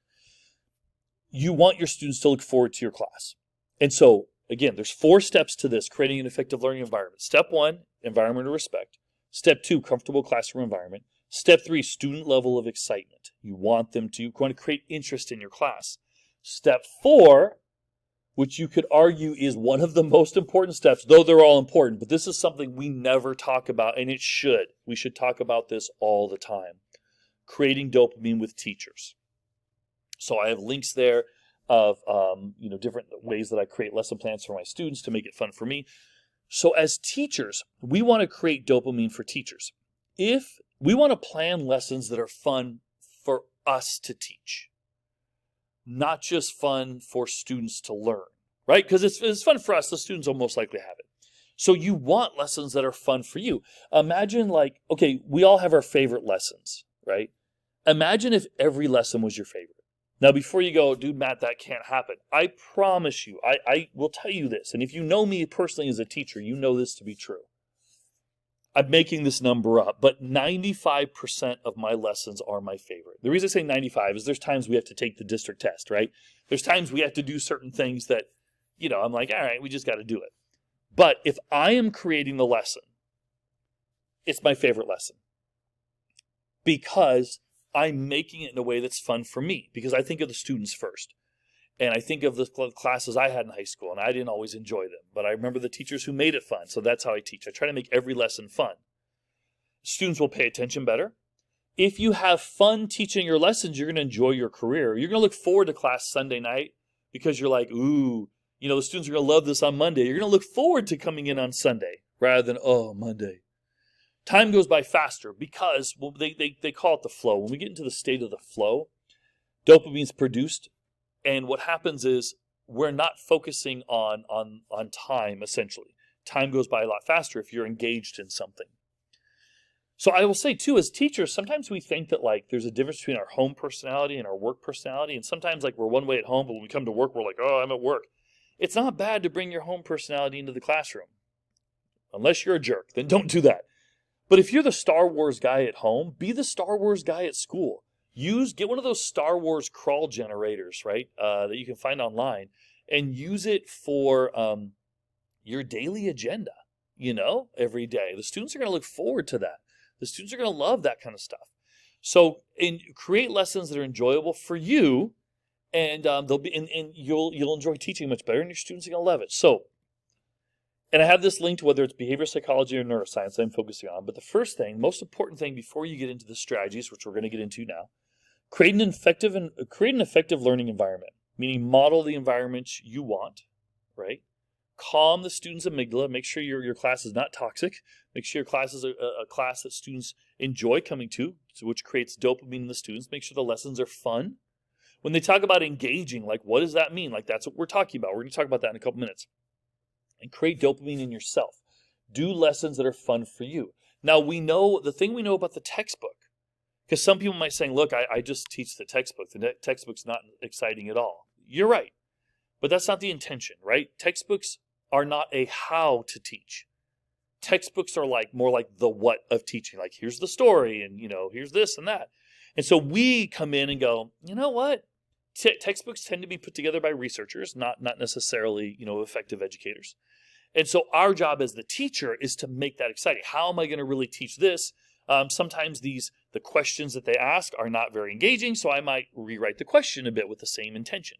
You want your students to look forward to your class. And so, again, there's 4 steps to this, creating an effective learning environment. Step 1, environment of respect. Step 2, comfortable classroom environment. Step 3, student level of excitement. You want to create interest in your class. Step 4, which you could argue is one of the most important steps, though they're all important, but this is something we never talk about, and it should. We should talk about this all the time. Creating dopamine with teachers. So I have links there of different ways that I create lesson plans for my students to make it fun for me. So as teachers, we want to create dopamine for teachers. If we want to plan lessons that are fun for us to teach, not just fun for students to learn, right? Because it's fun for us, the students will most likely have it. So you want lessons that are fun for you. Imagine okay, we all have our favorite lessons, right? Imagine if every lesson was your favorite. Now, before you go, dude, Matt, that can't happen. I promise you, I will tell you this. And if you know me personally as a teacher, you know this to be true. I'm making this number up, but 95% of my lessons are my favorite. The reason I say 95 is there's times we have to take the district test, right? There's times we have to do certain things that, I'm like, all right, we just got to do it. But if I am creating the lesson, it's my favorite lesson. Because I'm making it in a way that's fun for me, because I think of the students first. And I think of the classes I had in high school, and I didn't always enjoy them. But I remember the teachers who made it fun, so that's how I teach. I try to make every lesson fun. Students will pay attention better. If you have fun teaching your lessons, you're going to enjoy your career. You're going to look forward to class Sunday night because you're like, ooh, the students are going to love this on Monday. You're going to look forward to coming in on Sunday rather than, oh, Monday. Time goes by faster because they call it the flow. When we get into the state of the flow, dopamine's produced. And what happens is we're not focusing on time, essentially. Time goes by a lot faster if you're engaged in something. So I will say, too, as teachers, sometimes we think that there's a difference between our home personality and our work personality. And sometimes we're one way at home, but when we come to work, we're like, oh, I'm at work. It's not bad to bring your home personality into the classroom. Unless you're a jerk, then don't do that. But if you're the Star Wars guy at home, be the Star Wars guy at school. Get one of those Star Wars crawl generators, right, that you can find online, and use it for your daily agenda, every day. The students are going to look forward to that. The students are going to love that kind of stuff. So, create lessons that are enjoyable for you, and you'll enjoy teaching much better, and your students are going to love it. So, and I have this linked, whether it's behavior psychology or neuroscience I'm focusing on. But the first thing, most important thing before you get into the strategies, which we're going to get into now, create an effective learning environment, meaning model the environment you want, right? Calm the students' amygdala. Make sure your class is not toxic. Make sure your class is a class that students enjoy coming to, which creates dopamine in the students. Make sure the lessons are fun. When they talk about engaging, what does that mean? That's what we're talking about. We're going to talk about that in a couple minutes. And create dopamine in yourself. Do lessons that are fun for you. Now, the thing we know about the textbook, because some people might say, look, I just teach the textbook. The textbook's not exciting at all. You're right. But that's not the intention, right? Textbooks are not a how to teach. Textbooks are more like the what of teaching. Here's the story, and here's this and that. And so we come in and go, you know what? Textbooks tend to be put together by researchers, not necessarily, effective educators. And so our job as the teacher is to make that exciting. How am I going to really teach this? Sometimes the questions that they ask are not very engaging, so I might rewrite the question a bit with the same intention.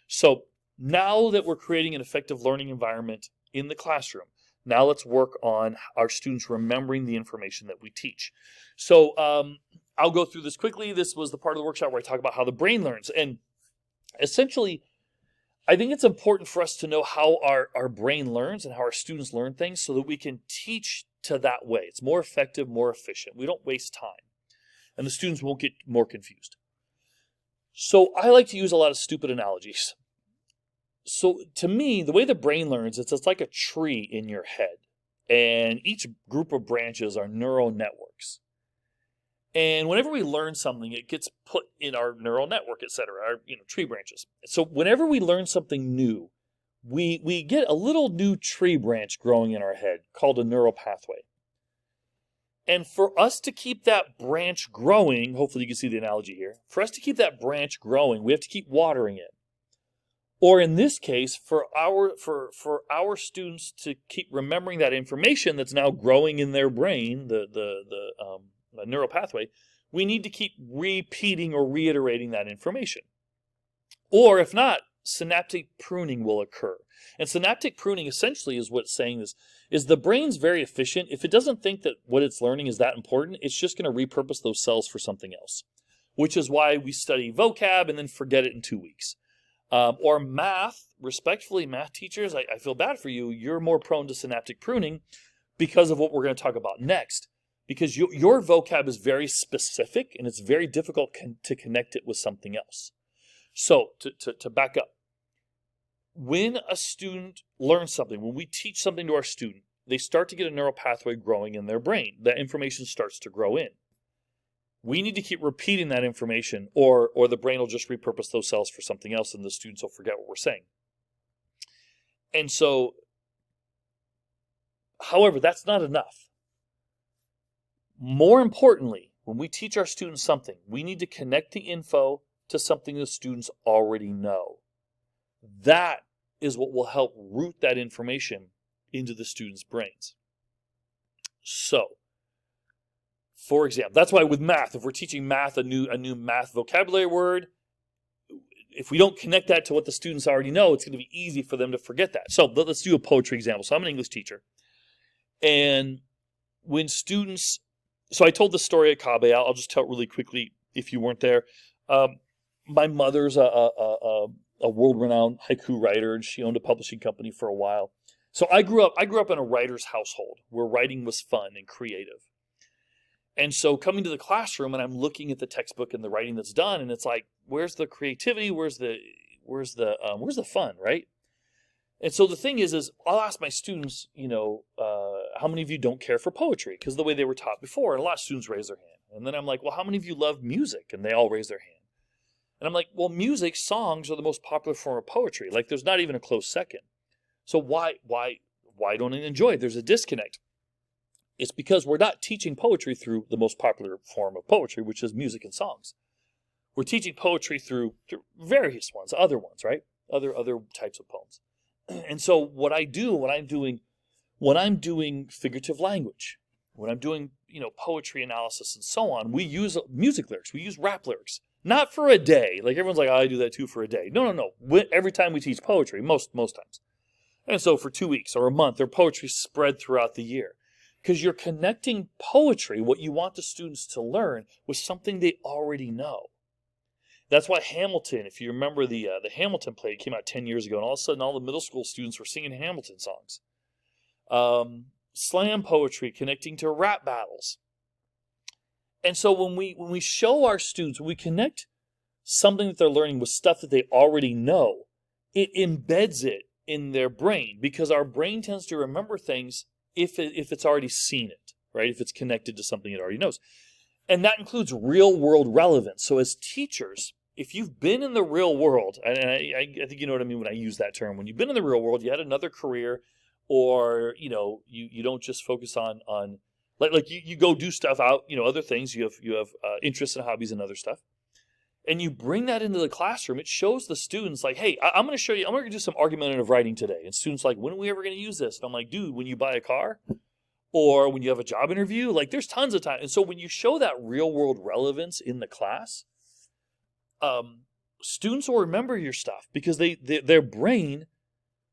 So now that we're creating an effective learning environment in the classroom, now let's work on our students remembering the information that we teach. So I'll go through this quickly. This was the part of the workshop where I talk about how the brain learns. And essentially, I think it's important for us to know how our brain learns and how our students learn things so that we can teach to that way. It's more effective, more efficient. We don't waste time. And the students won't get more confused. So I like to use a lot of stupid analogies. So to me, the way the brain learns, it's like a tree in your head. And each group of branches are neural networks. And whenever we learn something, it gets put in our neural network, et cetera, our tree branches. So whenever we learn something new, we get a little new tree branch growing in our head called a neural pathway. And for us to keep that branch growing, hopefully you can see the analogy here, for us to keep that branch growing, we have to keep watering it. Or in this case, for our students to keep remembering that information that's now growing in their brain, the neural pathway, we need to keep repeating or reiterating that information. Or if not, synaptic pruning will occur. And synaptic pruning essentially is what it's saying is the brain's very efficient. If it doesn't think that what it's learning is that important, it's just going to repurpose those cells for something else, which is why we study vocab and then forget it in 2 weeks. Or math, respectfully, math teachers, I feel bad for you. You're more prone to synaptic pruning because of what we're going to talk about next. Because your vocab is very specific and it's very difficult to connect it with something else. So, to back up, when a student learns something, when we teach something to our student, they start to get a neural pathway growing in their brain. That information starts to grow in. We need to keep repeating that information, or the brain will just repurpose those cells for something else and the students will forget what we're saying. And so, however, that's not enough. More importantly, when we teach our students something, we need to connect the info to something the students already know. That is what will help root that information into the students' brains. So, for example, that's why with math, if we're teaching math, a new math vocabulary word, if we don't connect that to what the students already know, it's going to be easy for them to forget that. So let's do a poetry example. So I'm an English teacher. And when students, so I told the story at CABE. I'll just tell it really quickly if you weren't there. My mother's a world-renowned haiku writer, and she owned a publishing company for a while. So I grew up in a writer's household where writing was fun and creative. And so coming to the classroom and I'm looking at the textbook and the writing that's done, and it's like, where's the creativity? Where's the fun, right? And so the thing is I'll ask my students, how many of you don't care for poetry? Because the way they were taught before, and a lot of students raise their hand. And then I'm like, well, how many of you love music? And they all raise their hand. And I'm like, well, music, songs are the most popular form of poetry. Like, there's not even a close second. So why don't I enjoy it? There's a disconnect. It's because we're not teaching poetry through the most popular form of poetry, which is music and songs. We're teaching poetry through various ones, other ones, right? Other types of poems. And so what I do when I'm doing figurative language, when I'm doing, poetry analysis and so on, we use music lyrics, we use rap lyrics. Not for a day. Like everyone's like, I do that too for a day. No. Every time we teach poetry, most times. And so for 2 weeks or a month, their poetry spread throughout the year. Because you're connecting poetry, what you want the students to learn, with something they already know. That's why Hamilton, if you remember the Hamilton play, it came out 10 years ago, and all of a sudden all the middle school students were singing Hamilton songs. Slam poetry connecting to rap battles. And so when we show our students, when we connect something that they're learning with stuff that they already know, it embeds it in their brain, because our brain tends to remember things if it's already seen it, right? If it's connected to something it already knows. And that includes real world relevance. So as teachers, if you've been in the real world, and I think you know what I mean when I use that term, when you've been in the real world, you had another career, or you don't just focus on like you go do stuff out, other things, you have interests and hobbies and other stuff, and you bring that into the classroom, it shows the students like, hey, I'm going to show you, I'm going to do some argumentative writing today. And students like, when are we ever going to use this? And I'm like, dude, when you buy a car or when you have a job interview, like there's tons of time. And so when you show that real world relevance in the class, students will remember your stuff because their brain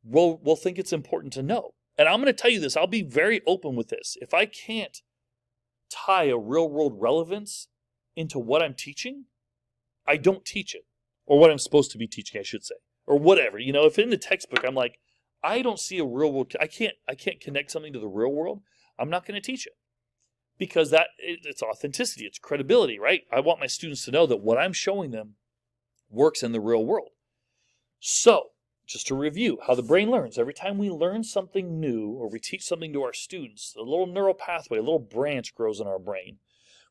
will think it's important to know. And I'm going to tell you this, I'll be very open with this. If I can't tie a real world relevance into what I'm teaching, I don't teach it, or what I'm supposed to be teaching, I should say, or whatever. If in the textbook I'm like, I don't see a real world, I can't connect something to the real world, I'm not going to teach it, because it's authenticity, it's credibility, right? I want my students to know that what I'm showing them works in the real world. So, just to review how the brain learns, every time we learn something new or we teach something to our students, a little neural pathway, a little branch grows in our brain.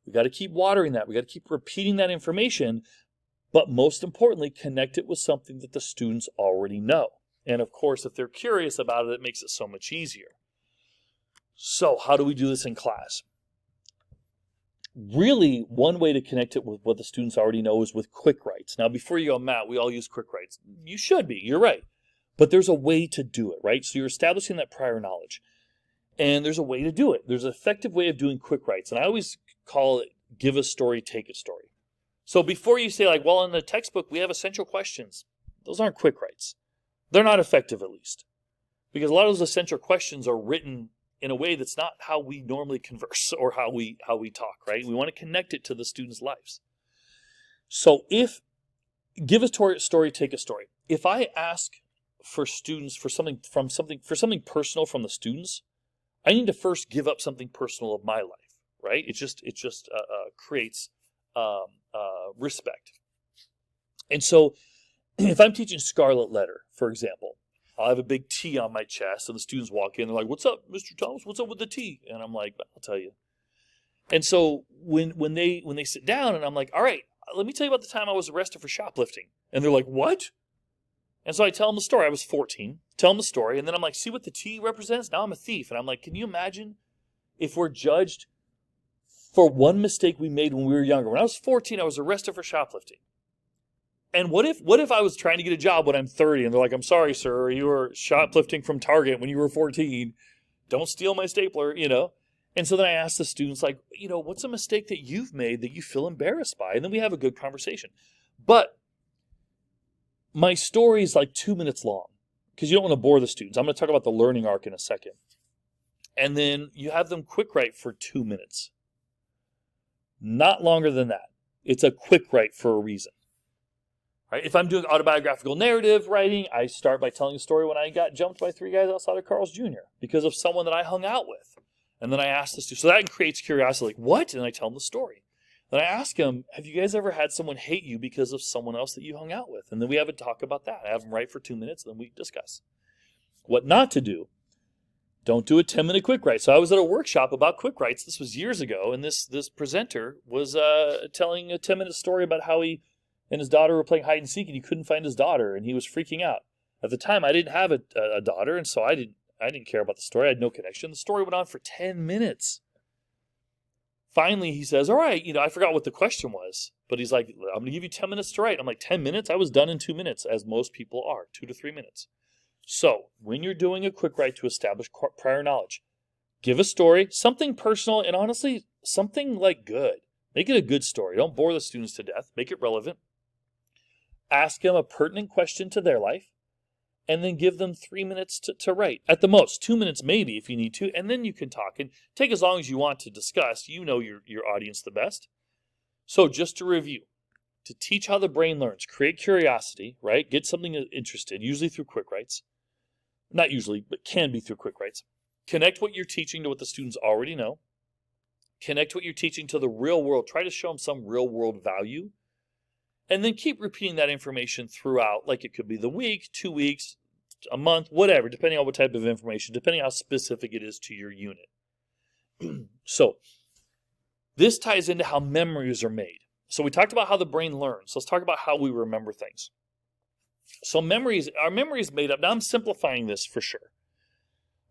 We got to keep watering that. We got to keep repeating that information, but most importantly, connect it with something that the students already know. And of course, if they're curious about it, it makes it so much easier. So how do we do this in class? Really, one way to connect it with what the students already know is with quick writes. Now, before you go, Matt, we all use quick writes. You should be, you're right. But there's a way to do it, right? So you're establishing that prior knowledge. And there's a way to do it. There's an effective way of doing quick writes. And I always call it give a story, take a story. So before you say like, well, in the textbook, we have essential questions. those aren't quick writes. They're not effective, at least. Because a lot of those essential questions are written in a way that's not how we normally converse or how we talk, right? We want to connect it to the students' lives. So give a story, take a story. If I ask for students for something personal from the students, I need to first give up something personal of my life, right? It just creates respect. And so if I'm teaching Scarlet Letter, for example, I'll have a big T on my chest, and the students walk in. They're like, "What's up, Mr. Thomas? What's up with the T?" And I'm like, "I'll tell you." And so when they sit down, and I'm like, "All right, let me tell you about the time I was arrested for shoplifting." And they're like, "What?" And so I tell them the story. I was 14. Tell them the story, and then I'm like, "See what the T represents? Now I'm a thief." And I'm like, "Can you imagine if we're judged for one mistake we made when we were younger? When I was 14, I was arrested for shoplifting. And what if I was trying to get a job when I'm 30 and they're like, "I'm sorry, sir, you were shoplifting from Target when you were 14. Don't steal my stapler," And so then I ask the students, like, what's a mistake that you've made that you feel embarrassed by? And then we have a good conversation. But my story is like 2 minutes long because you don't want to bore the students. I'm going to talk about the learning arc in a second. And then you have them quick write for 2 minutes. Not longer than that. It's a quick write for a reason. Right? If I'm doing autobiographical narrative writing, I start by telling a story when I got jumped by 3 guys outside of Carl's Jr. because of someone that I hung out with. And then I ask the students, so that creates curiosity, like, what? And I tell them the story. Then I ask them, have you guys ever had someone hate you because of someone else that you hung out with? And then we have a talk about that. I have them write for 2 minutes, and then we discuss. What not to do. Don't do a 10-minute quick write. So I was at a workshop about quick writes. This was years ago, and this presenter was telling a 10-minute story about how he and his daughter were playing hide and seek, and he couldn't find his daughter, and he was freaking out. At the time, I didn't have a daughter, and so I didn't care about the story. I had no connection. The story went on for 10 minutes. Finally, he says, "All right, I forgot what the question was," but he's like, "I'm going to give you 10 minutes to write." I'm like, 10 minutes? I was done in 2 minutes, as most people are, 2 to 3 minutes. So when you're doing a quick write to establish prior knowledge, give a story, something personal, and honestly, something like good. Make it a good story. Don't bore the students to death. Make it relevant. Ask them a pertinent question to their life, and then give them 3 minutes to write. At the most, 2 minutes maybe if you need to, and then you can talk. And take as long as you want to discuss. You know your audience the best. So just to review, to teach how the brain learns, create curiosity, right? Get something interested, usually through quick writes. Not usually, but can be through quick writes. Connect what you're teaching to what the students already know. Connect what you're teaching to the real world. Try to show them some real world value. And then keep repeating that information throughout, like it could be the week, 2 weeks, a month, whatever, depending on what type of information, depending on how specific it is to your unit. So this ties into how memories are made. So we talked about how the brain learns. Let's talk about how we remember things. So our memory is made up. Now I'm simplifying this for sure.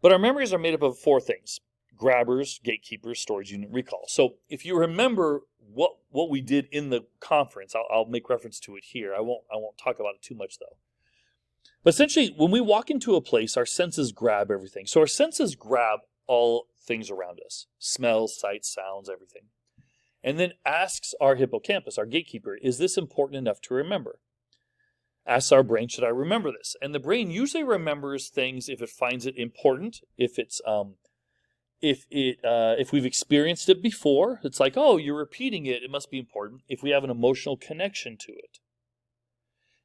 But our memories are made up of 4 things: grabbers, gatekeepers, storage unit, recall. So if you remember what we did in the conference, I'll make reference to it here. I won't talk about it too much though. But essentially, when we walk into a place, our senses grab everything. So our senses grab all things around us: smells, sights, sounds, everything. And then asks our hippocampus, our gatekeeper, is this important enough to remember? Asks our brain, should I remember this? And the brain usually remembers things if it finds it important, if we've experienced it before. It's like, oh, you're repeating it, it must be important. If we have an emotional connection to it.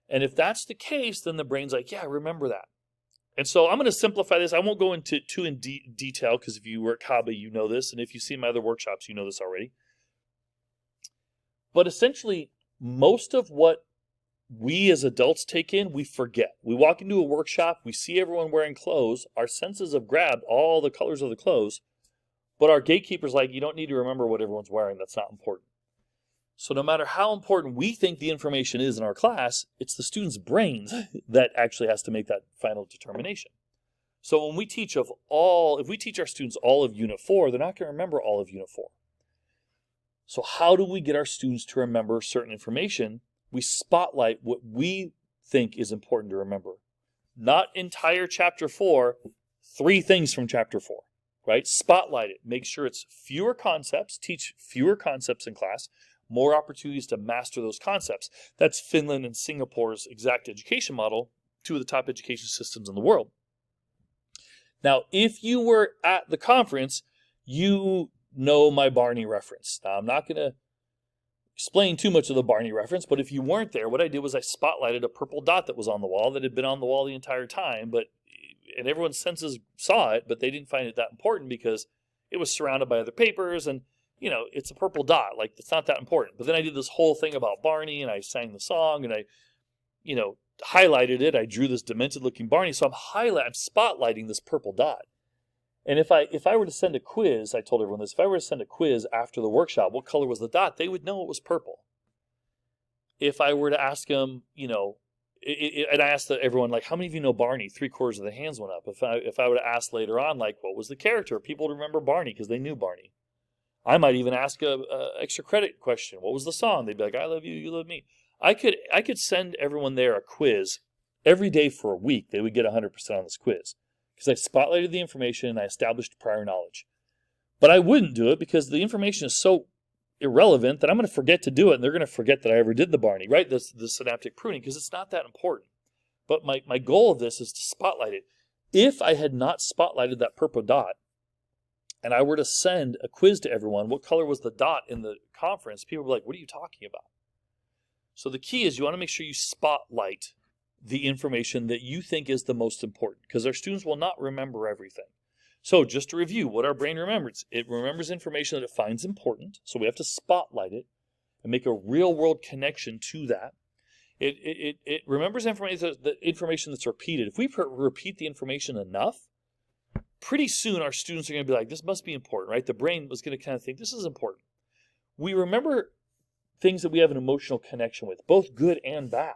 And if that's the case, then the brain's like, yeah, remember that. And so I'm going to simplify this. I won't go into too in detail because if you were at CABE, you know this. And if you've seen my other workshops, you know this already. But essentially, most of what we as adults take in, we forget. We walk into a workshop, we see everyone wearing clothes. Our senses have grabbed all the colors of the clothes. But our gatekeeper's like, you don't need to remember what everyone's wearing. That's not important. So no matter how important we think the information is in our class, it's the student's brains that actually has to make that final determination. So when we teach if we teach our students all of Unit 4, they're not going to remember all of Unit 4. So how do we get our students to remember certain information? We spotlight what we think is important to remember. Not entire Chapter 4, 3 things from Chapter 4, right? Spotlight it. Make sure it's fewer concepts. Teach fewer concepts in class. more opportunities to master those concepts. That's Finland and Singapore's exact education model, two of the top education systems in the world. Now, if you were at the conference, you know my Barney reference. Now, I'm not going to explain too much of the Barney reference, but if you weren't there, what I did was I spotlighted a purple dot that was on the wall that had been on the wall the entire time, and everyone's senses saw it, but they didn't find it that important because it was surrounded by other papers, and it's a purple dot, like it's not that important. But then I did this whole thing about Barney, and I sang the song, and I highlighted it. I drew this demented-looking Barney, so I'm spotlighting this purple dot. And if I were to send a quiz, I told everyone this, if I were to send a quiz after the workshop, what color was the dot, they would know it was purple. If I were to ask them, and I asked everyone, like, how many of you know Barney? 3/4 of the hands went up. If I would have asked later on, like, what was the character? People would remember Barney because they knew Barney. I might even ask a extra credit question. What was the song? They'd be like, I love you, you love me. I could send everyone there a quiz every day for a week. They would get 100% on this quiz because I spotlighted the information and I established prior knowledge. But I wouldn't do it because the information is so irrelevant that I'm going to forget to do it, and they're going to forget that I ever did the Barney, right? The synaptic pruning, because it's not that important. But my goal of this is to spotlight it. If I had not spotlighted that purple dot, and I were to send a quiz to everyone, what color was the dot in the conference, people would be like, what are you talking about? So the key is you want to make sure you spotlight the information that you think is the most important, because our students will not remember everything. So just to review what our brain remembers, it remembers information that it finds important, so we have to spotlight it and make a real-world connection to that. It remembers information that's repeated. If we repeat the information enough, pretty soon our students are going to be like, this must be important, right? The brain was going to kind of think, this is important. We remember things that we have an emotional connection with, both good and bad,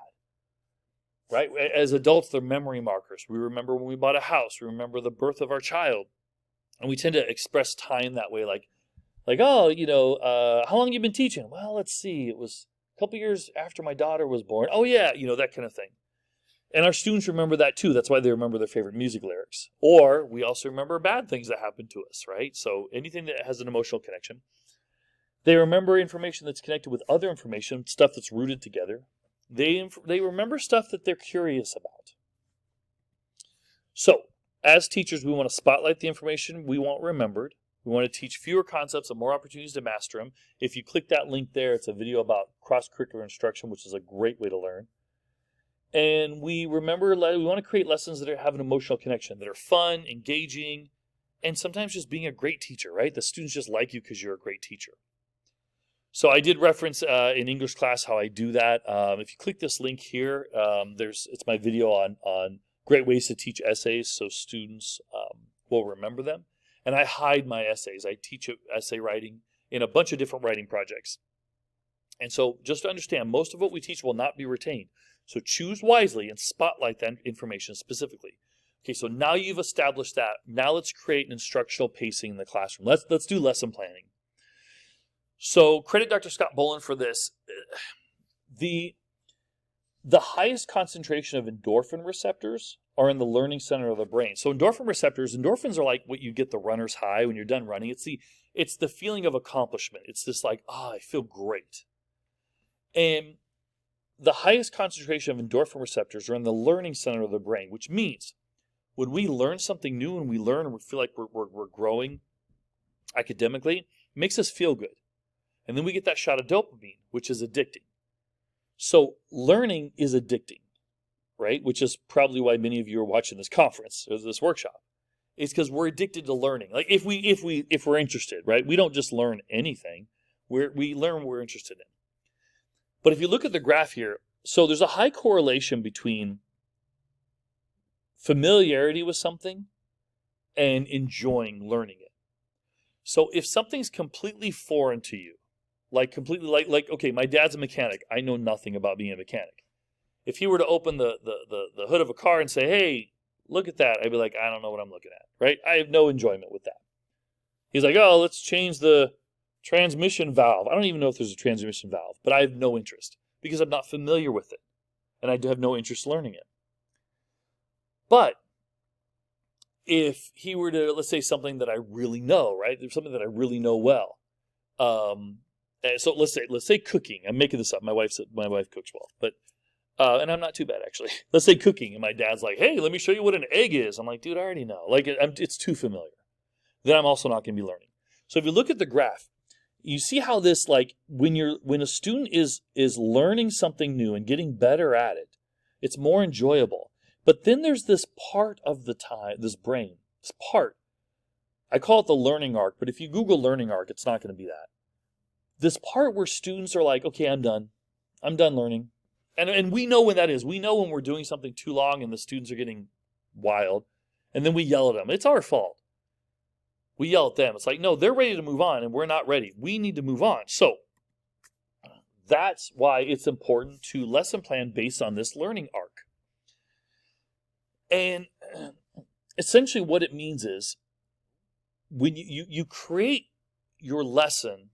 right? As adults, they're memory markers. We remember when we bought a house. We remember the birth of our child. And we tend to express time that way, like how long have you been teaching? Well, let's see. It was a couple years after my daughter was born. Oh, yeah, that kind of thing. And our students remember that too. That's why they remember their favorite music lyrics. Or we also remember bad things that happened to us, right? So anything that has an emotional connection. They remember information that's connected with other information, stuff that's rooted together. They remember stuff that they're curious about. So, as teachers, we want to spotlight the information we want remembered. We want to teach fewer concepts and more opportunities to master them. If you click that link there, it's a video about cross-curricular instruction, which is a great way to learn. And we want to create lessons that have an emotional connection, that are fun, engaging, and sometimes just being a great teacher, right? The students just like you because you're a great teacher. So I did reference in English class how I do that. If you click this link here, it's my video on great ways to teach essays so students will remember them. And I hide my essays. I teach essay writing in a bunch of different writing projects. And so just to understand, most of what we teach will not be retained. So choose wisely and spotlight that information specifically. Okay, so now you've established that. Now let's create an instructional pacing in the classroom. Let's do lesson planning. So credit Dr. Scott Boland for this. The highest concentration of endorphin receptors are in the learning center of the brain. So endorphins are like what you get the runner's high when you're done running. It's the feeling of accomplishment. It's this like, I feel great. And the highest concentration of endorphin receptors are in the learning center of the brain, which means when we learn something new and we learn and we feel like we're growing academically, it makes us feel good. And then we get that shot of dopamine, which is addicting. So learning is addicting, right? Which is probably why many of you are watching this conference or this workshop. It's because we're addicted to learning. Like if we're interested, right? We don't just learn anything. We learn what we're interested in. But if you look at the graph here, so there's a high correlation between familiarity with something and enjoying learning it. So if something's completely foreign to you, okay, my dad's a mechanic. I know nothing about being a mechanic. If he were to open the hood of a car and say, hey, look at that, I'd be like, I don't know what I'm looking at, right? I have no enjoyment with that. He's like, oh, let's change the transmission valve. I don't even know if there's a transmission valve, but I have no interest because I'm not familiar with it. And I have no interest learning it. But if he were to, let's say something that I really know, right? There's something that I really know well. So let's say cooking. I'm making this up. My wife cooks well, but and I'm not too bad actually. Let's say cooking, and my dad's like, "Hey, let me show you what an egg is." I'm like, "Dude, I already know." Like it's too familiar. Then I'm also not going to be learning. So if you look at the graph, you see how this, like, when a student is learning something new and getting better at it, it's more enjoyable. But then there's this part of the time, this brain, this part. I call it the learning arc, but if you Google learning arc, it's not going to be that. This part where students are like, okay, I'm done learning. And we know when that is. We know when we're doing something too long and the students are getting wild, and then we yell at them. It's our fault. We yell at them. It's like, no, they're ready to move on and we're not ready. We need to move on. So that's why it's important to lesson plan based on this learning arc. And essentially what it means is when you create your lesson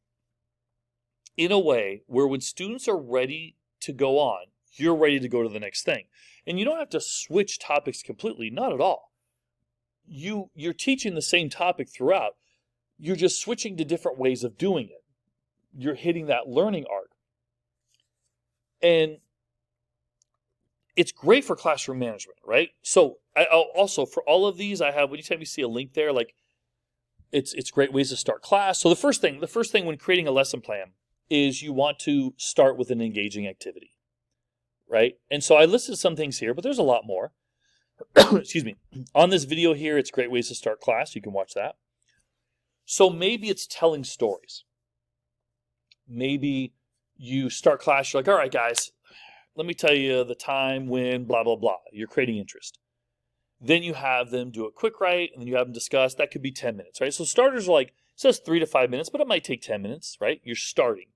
in a way where when students are ready to go on, you're ready to go to the next thing. And you don't have to switch topics completely, not at all. You're teaching the same topic throughout. You're just switching to different ways of doing it. You're hitting that learning arc. And it's great for classroom management, right? So I'll also, for all of these, I have, anytime you see a link there, like it's great ways to start class. So the first thing when creating a lesson plan is you want to start with an engaging activity, right? And so I listed some things here, but there's a lot more. Excuse me. On this video here, it's great ways to start class. You can watch that. So maybe it's telling stories. Maybe you start class, you're like, all right, guys, let me tell you the time when blah, blah, blah. You're creating interest. Then you have them do a quick write, and then you have them discuss. That could be 10 minutes, right? So starters are like, it says 3 to 5 minutes, but it might take 10 minutes, right? You're starting.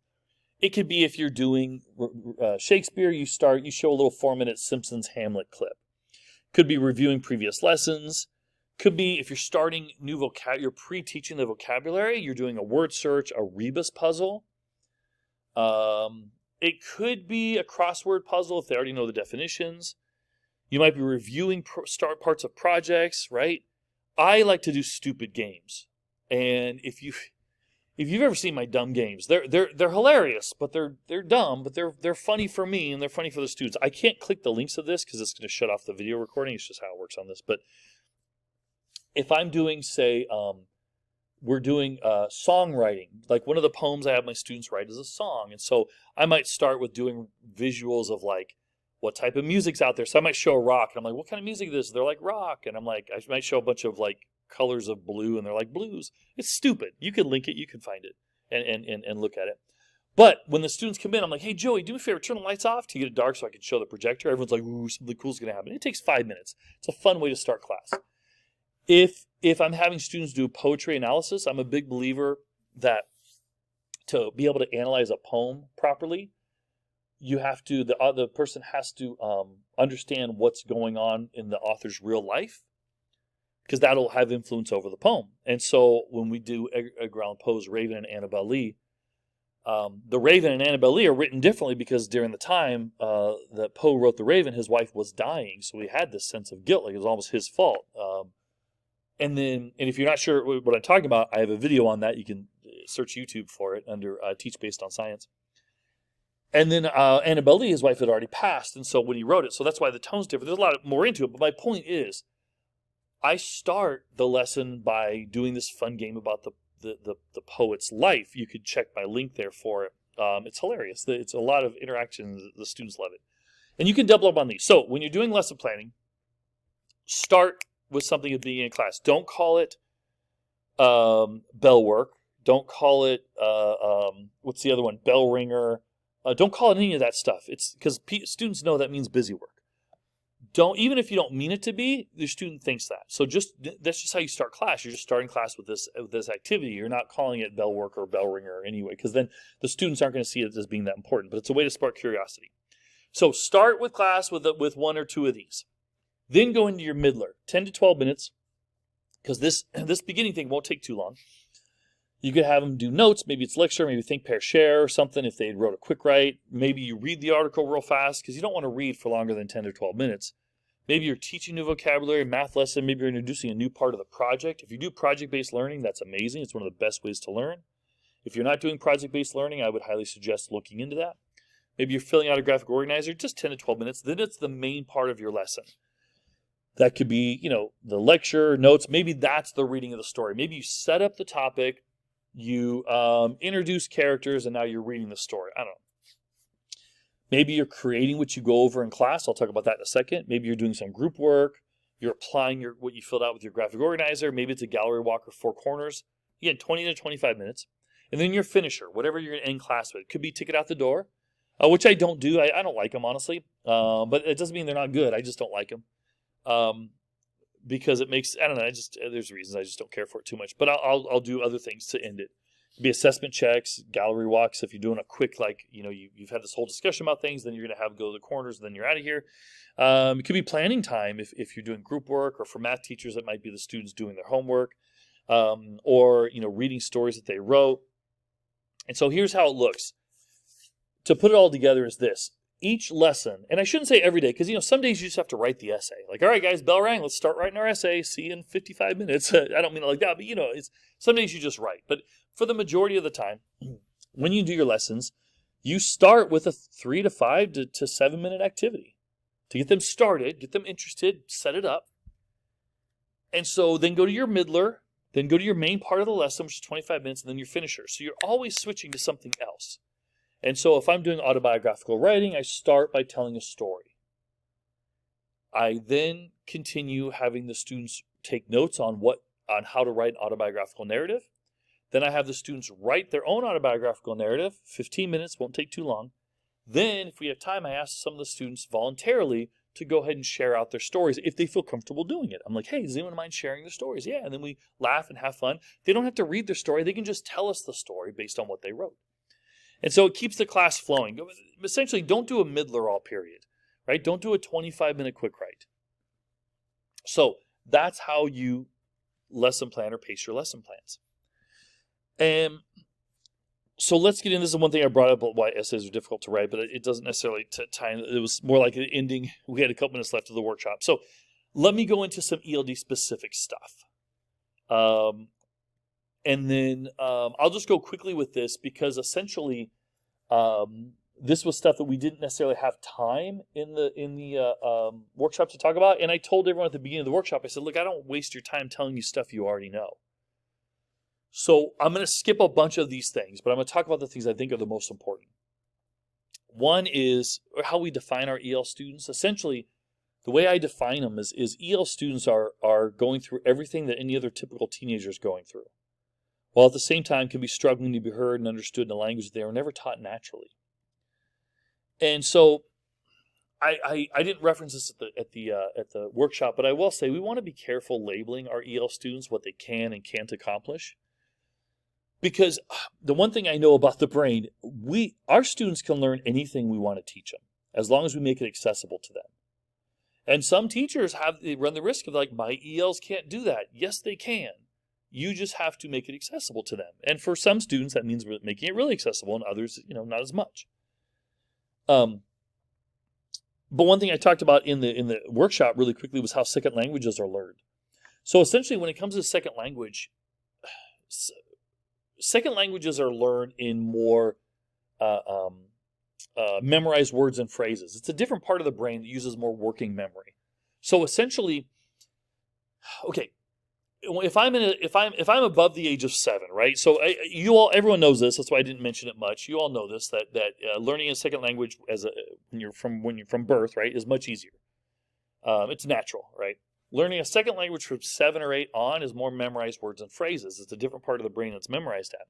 It could be if you're doing Shakespeare, you show a little 4-minute Simpsons Hamlet clip. Could be reviewing previous lessons. Could be if you're starting new vocabulary, you're pre-teaching the vocabulary, you're doing a word search, a rebus puzzle. It could be a crossword puzzle if they already know the definitions. You might be reviewing start parts of projects, right? I like to do stupid games. And if you've ever seen my dumb games, they're hilarious, but they're dumb, but they're funny for me and they're funny for the students. I can't click the links of this because it's going to shut off the video recording. It's just how it works on this. But if I'm doing, say, we're doing songwriting, like one of the poems I have my students write is a song, and so I might start with doing visuals of like what type of music's out there. So I might show rock, and I'm like, what kind of music is this? They're like rock, and I'm like, I might show a bunch of like colors of blue, and they're like blues. It's stupid. You can link it, you can find it, and look at it. But when the students come in, I'm like, hey, Joey, do me a favor, turn the lights off to get it dark so I can show the projector. Everyone's like, ooh, something cool's going to happen. It takes 5 minutes. It's a fun way to start class. If I'm having students do poetry analysis, I'm a big believer that to be able to analyze a poem properly, you have to, the person has to understand what's going on in the author's real life, because that'll have influence over the poem. And so when we do Edgar Allan Poe's Raven and Annabel Lee, the Raven and Annabel Lee are written differently because during the time that Poe wrote the Raven, his wife was dying, so he had this sense of guilt, like it was almost his fault. And if you're not sure what I'm talking about, I have a video on that. You can search YouTube for it under Teach Based on Science. And then Annabel Lee, his wife, had already passed, and so when he wrote it, so that's why the tone's different. There's a lot more into it, but my point is, I start the lesson by doing this fun game about the poet's life. You could check my link there for it. It's hilarious. It's a lot of interaction. The students love it. And you can double up on these. So when you're doing lesson planning, start with something at the beginning of class. Don't call it bell work. Don't call it, what's the other one? Bell ringer. Don't call it any of that stuff. It's because students know that means busy work. Even if you don't mean it to be, the student thinks that. So that's just how you start class. You're just starting class with this activity. You're not calling it bell work or bell ringer anyway, because then the students aren't going to see it as being that important. But it's a way to spark curiosity. So start with class with 1 or 2 of these. Then go into your middler, 10 to 12 minutes, because this beginning thing won't take too long. You could have them do notes. Maybe it's lecture, maybe think, pair, share, or something if they wrote a quick write. Maybe you read the article real fast because you don't want to read for longer than 10 to 12 minutes. Maybe you're teaching new vocabulary, math lesson. Maybe you're introducing a new part of the project. If you do project-based learning, that's amazing. It's one of the best ways to learn. If you're not doing project-based learning, I would highly suggest looking into that. Maybe you're filling out a graphic organizer, just 10 to 12 minutes. Then it's the main part of your lesson. That could be, the lecture, notes. Maybe that's the reading of the story. Maybe you set up the topic, you introduce characters, and now you're reading the story. I don't know. Maybe you're creating what you go over in class. I'll talk about that in a second. Maybe you're doing some group work. You're applying what you filled out with your graphic organizer. Maybe it's a gallery walk or 4 corners. Again, 20 to 25 minutes. And then your finisher, whatever you're going to end class with. It could be ticket out the door. Which I don't do. I don't like them, honestly. But it doesn't mean they're not good. I just don't like them. Because it makes, I don't know, there's reasons I just don't care for it too much. But I'll do other things to end it. It'd be assessment checks, gallery walks. If you're doing a quick, you've had this whole discussion about things, then you're going to go to the corners, and then you're out of here. It could be planning time if you're doing group work, or for math teachers, it might be the students doing their homework, or reading stories that they wrote. And so here's how it looks. To put it all together is this. Each lesson, and I shouldn't say every day, because some days you just have to write the essay. Like, all right, guys, bell rang, let's start writing our essay. See you in 55 minutes. I don't mean it like that, but it's some days you just write. But for the majority of the time, when you do your lessons, you start with a 3 to 5 to 7 minute activity to get them started, get them interested, set it up. And so then go to your middler, then go to your main part of the lesson, which is 25 minutes, and then your finisher. So you're always switching to something else. And so if I'm doing autobiographical writing, I start by telling a story. I then continue having the students take notes on how to write an autobiographical narrative. Then I have the students write their own autobiographical narrative. 15 minutes, won't take too long. Then, if we have time, I ask some of the students voluntarily to go ahead and share out their stories if they feel comfortable doing it. I'm like, hey, does anyone mind sharing their stories? Yeah, and then we laugh and have fun. They don't have to read their story. They can just tell us the story based on what they wrote. And so it keeps the class flowing. Essentially, don't do a middler all period, right? Don't do a 25-minute quick write. So that's how you lesson plan or pace your lesson plans. And so let's get into this. One thing I brought up about why essays are difficult to write, but it doesn't necessarily tie in. It was more like an ending. We had a couple minutes left of the workshop. So let me go into some ELD-specific stuff. And then I'll just go quickly with this because essentially this was stuff that we didn't necessarily have time in the workshop to talk about. And I told everyone at the beginning of the workshop, I said, look, I don't waste your time telling you stuff you already know. So I'm going to skip a bunch of these things, but I'm going to talk about the things I think are the most important. One is how we define our EL students. Essentially, the way I define them is EL students are going through everything that any other typical teenager is going through, while at the same time can be struggling to be heard and understood in a language that they were never taught naturally. And so I didn't reference this at the workshop, but I will say we want to be careful labeling our EL students, what they can and can't accomplish. Because the one thing I know about the brain, our students can learn anything we want to teach them, as long as we make it accessible to them. And some teachers run the risk of like, my ELs can't do that. Yes, they can. You just have to make it accessible to them. And for some students, that means we're making it really accessible, and others, not as much. But one thing I talked about in the workshop really quickly was how second languages are learned. So essentially, when it comes to second language, second languages are learned in more memorized words and phrases. It's a different part of the brain that uses more working memory. So essentially, okay, if I'm above the age of 7, right? So everyone knows this. That's why I didn't mention it much. You all know this that learning a second language when you're from birth, right, is much easier. It's natural, right? Learning a second language from 7 or 8 on is more memorized words and phrases. It's a different part of the brain that's memorized at.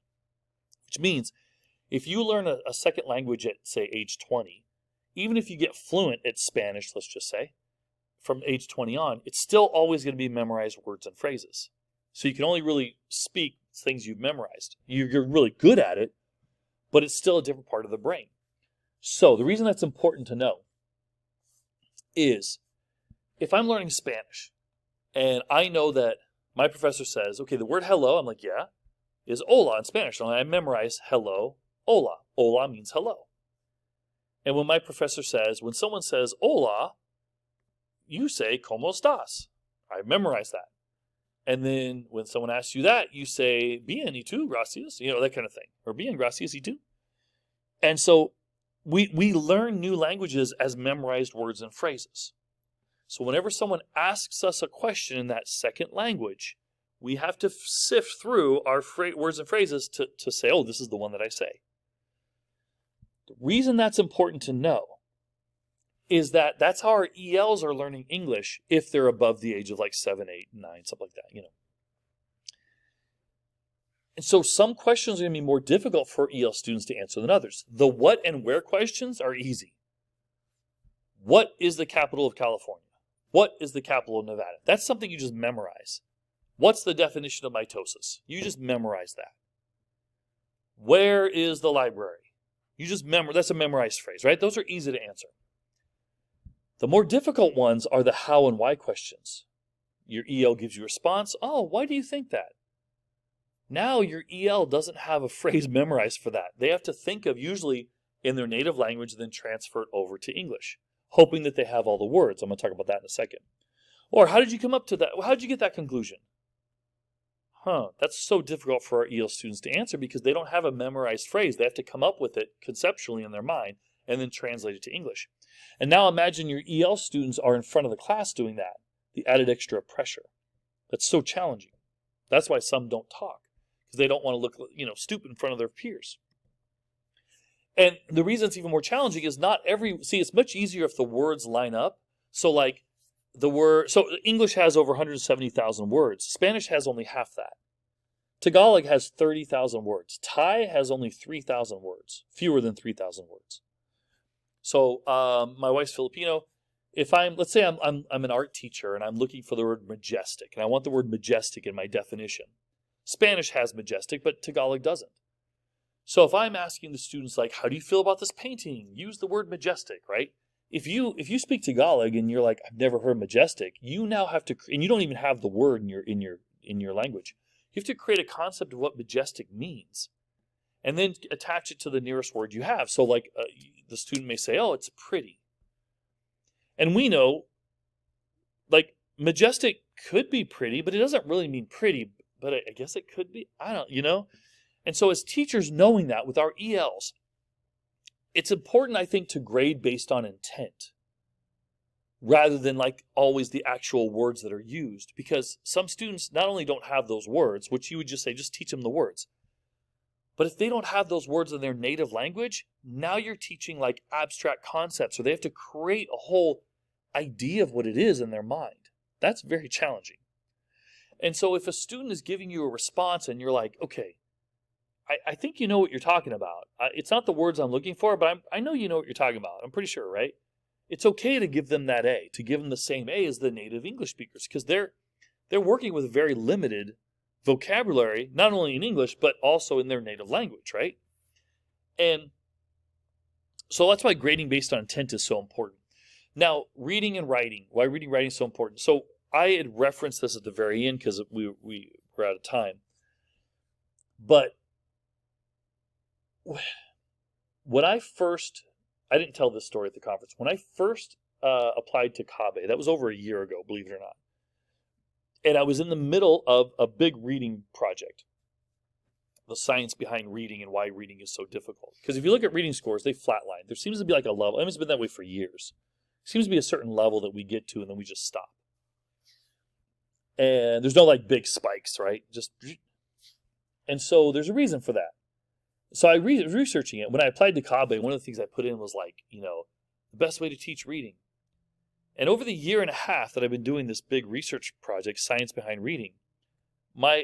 Which means if you learn a second language at, say, age 20, even if you get fluent at Spanish, let's just say, from age 20 on, it's still always going to be memorized words and phrases. So you can only really speak things you've memorized. You're really good at it, but it's still a different part of the brain. So the reason that's important to know is if I'm learning Spanish and I know that my professor says, okay, the word hello, I'm like, yeah, is hola in Spanish. And I memorize hello, hola. Hola means hello. And when when someone says hola, you say, ¿Cómo estás? I memorize that. And then when someone asks you that, you say, bien, y tú, gracias, that kind of thing. Or bien, gracias, y tú. And so we learn new languages as memorized words and phrases. So whenever someone asks us a question in that second language, we have to sift through our words and phrases to say, oh, this is the one that I say. The reason that's important to know is that that's how our ELs are learning English if they're above the age of like 7, 8, 9, something like that, And so some questions are going to be more difficult for EL students to answer than others. The what and where questions are easy. What is the capital of California? What is the capital of Nevada? That's something you just memorize. What's the definition of mitosis? You just memorize that. Where is the library? You just that's a memorized phrase, right? Those are easy to answer. The more difficult ones are the how and why questions. Your EL gives you a response. Oh, why do you think that? Now your EL doesn't have a phrase memorized for that. They have to think of usually in their native language, then transfer it over to English, hoping that they have all the words. I'm going to talk about that in a second. Or how did you come up to that? How did you get that conclusion? That's so difficult for our EL students to answer because they don't have a memorized phrase. They have to come up with it conceptually in their mind and then translate it to English. And now imagine your EL students are in front of the class doing that. The added extra pressure. That's so challenging. That's why some don't talk, because they don't want to look, stupid in front of their peers. And the reason it's even more challenging is it's much easier if the words line up. So like so English has over 170,000 words. Spanish has only half that. Tagalog has 30,000 words. Thai has only 3,000 words, fewer than 3,000 words. So my wife's Filipino. Let's say I'm an art teacher and I'm looking for the word majestic, and I want the word majestic in my definition. Spanish has majestic, but Tagalog doesn't. So if I'm asking the students, like, how do you feel about this painting? Use the word majestic, right? If you speak Tagalog and you're like, I've never heard majestic, you now have to, and you don't even have the word in your language. You have to create a concept of what majestic means, and then attach it to the nearest word you have. So like the student may say, oh, it's pretty. And we know, like, majestic could be pretty, but it doesn't really mean pretty, but I guess it could be. I don't. And so as teachers, knowing that with our ELs, it's important, I think, to grade based on intent rather than like always the actual words that are used, because some students not only don't have those words, which you would just say, just teach them the words. But if they don't have those words in their native language, now you're teaching like abstract concepts, or they have to create a whole idea of what it is in their mind. That's very challenging. And so if a student is giving you a response and you're like, okay, I think you know what you're talking about. It's not the words I'm looking for, but I know you know what you're talking about. I'm pretty sure, right? It's okay to give them that A, to give them the same A as the native English speakers, because they're working with very limited vocabulary, not only in English, but also in their native language, right? And so that's why grading based on intent is so important. Now, reading and writing. Why reading and writing is so important. So I had referenced this at the very end because we were out of time. But when I didn't tell this story at the conference. When I first applied to CABE, that was over a year ago, believe it or not. And I was in the middle of a big reading project. The science behind reading and why reading is so difficult. Because if you look at reading scores, they flatline. There seems to be like a level. I mean, it's been that way for years. It seems to be a certain level that we get to and then we just stop. And there's no like big spikes, right? And so there's a reason for that. So I was researching it. When I applied to CABE, one of the things I put in was like, the best way to teach reading. And over the year and a half that I've been doing this big research project, Science Behind Reading, my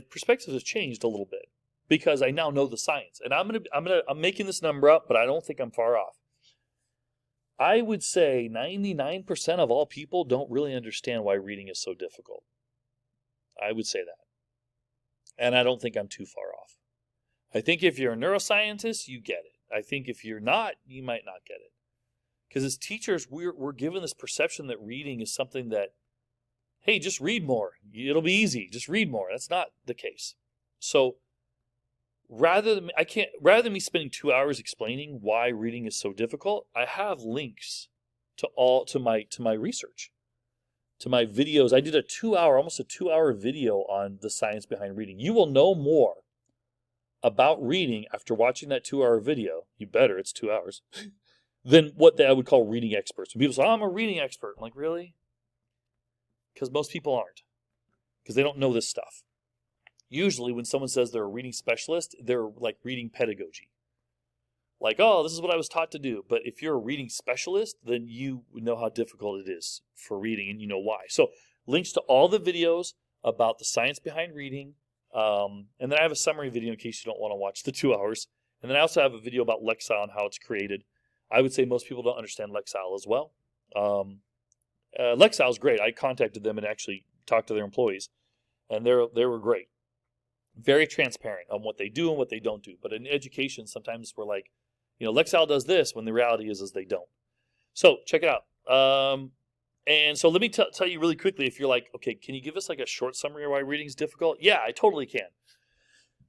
perspectives have changed a little bit because I now know the science. And I'm making this number up, but I don't think I'm far off. I would say 99% of all people don't really understand why reading is so difficult. I would say that. And I don't think I'm too far off. I think if you're a neuroscientist, you get it. I think if you're not, you might not get it. Because as teachers, we're given this perception that reading is something that, hey, just read more. It'll be easy. Just read more. That's not the case. So rather than me spending 2 hours explaining why reading is so difficult, I have links to my research. to my videos. I did almost a 2-hour video on the science behind reading. You will know more about reading after watching that 2-hour video. You better, it's 2 hours, than what I would call reading experts. When people say, oh, I'm a reading expert. I'm like, really? Because most people aren't. Because they don't know this stuff. Usually when someone says they're a reading specialist, they're like reading pedagogy. Like, oh, this is what I was taught to do. But if you're a reading specialist, then you know how difficult it is for reading, and you know why. So links to all the videos about the science behind reading. And then I have a summary video in case you don't want to watch the 2 hours. And then I also have a video about Lexile and how it's created. I would say most people don't understand Lexile as well. Lexile is great. I contacted them and actually talked to their employees, and they were great. Very transparent on what they do and what they don't do. But in education, sometimes we're like, Lexile does this, when the reality is they don't. So check it out. And so let me tell you really quickly, if you're like, okay, can you give us like a short summary of why reading is difficult? Yeah, I totally can.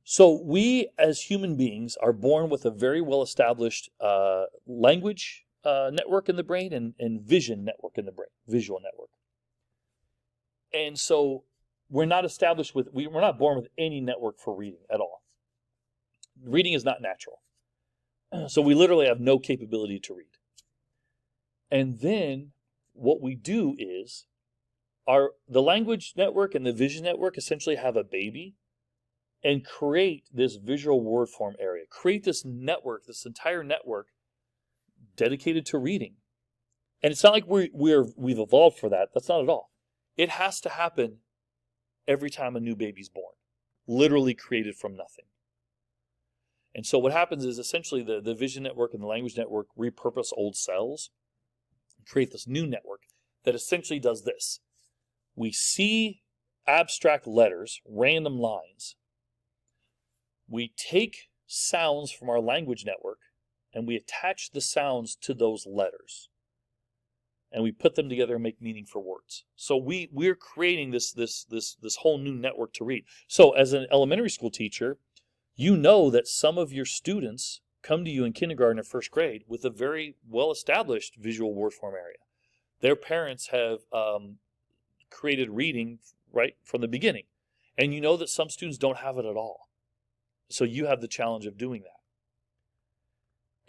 So we as human beings are born with a very well-established language network in the brain and vision network in the brain, visual network. And so we're not born with any network for reading at all. Reading is not natural. So we literally have no capability to read. And then what we do is the language network and the vision network essentially have a baby and create this visual word form area, create this network, this entire network dedicated to reading. And it's not like we've evolved for that. That's not at all. It has to happen every time a new baby's born, literally created from nothing. And so what happens is essentially the vision network and the language network repurpose old cells and create this new network that essentially does this. We see abstract letters, random lines. We take sounds from our language network and we attach the sounds to those letters. And we put them together and make meaning for words. So we're creating this whole new network to read. So as an elementary school teacher, you know that some of your students come to you in kindergarten or first grade with a very well-established visual word form area. Their parents have created reading right from the beginning. And you know that some students don't have it at all. So you have the challenge of doing that.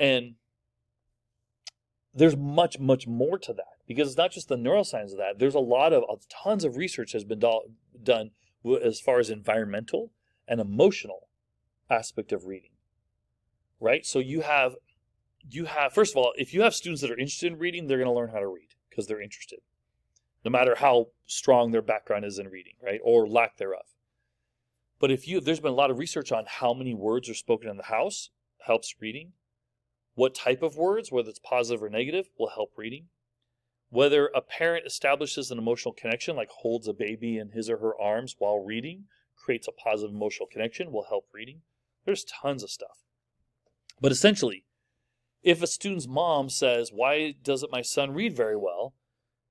And there's much, much more to that, because it's not just the neuroscience of that. There's tons of research has been done as far as environmental and emotional aspect of reading, right? So you have, first of all, if you have students that are interested in reading, they're going to learn how to read because they're interested, no matter how strong their background is in reading, right? Or lack thereof. But there's been a lot of research on how many words are spoken in the house, helps reading. What type of words, whether it's positive or negative, will help reading. Whether a parent establishes an emotional connection, like holds a baby in his or her arms while reading, creates a positive emotional connection, will help reading. There's tons of stuff. But essentially, if a student's mom says, why doesn't my son read very well?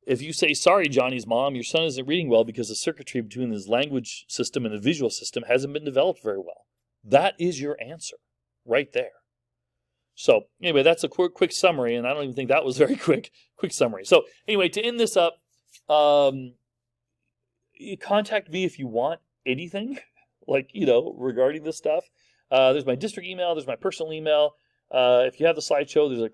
If you say, sorry, Johnny's mom, your son isn't reading well because the circuitry between his language system and the visual system hasn't been developed very well. That is your answer right there. So anyway, that's a quick summary, and I don't even think that was very quick summary. So anyway, to end this up, you contact me if you want anything, regarding this stuff. There's my district email, there's my personal email. If you have the slideshow, there's a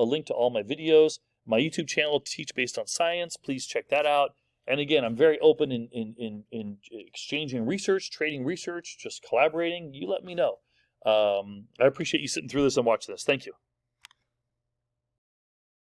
link to all my videos. My YouTube channel, Teach Based on Science. Please check that out. And again, I'm very open in exchanging research, trading research, just collaborating. You let me know. I appreciate you sitting through this and watching this. Thank you.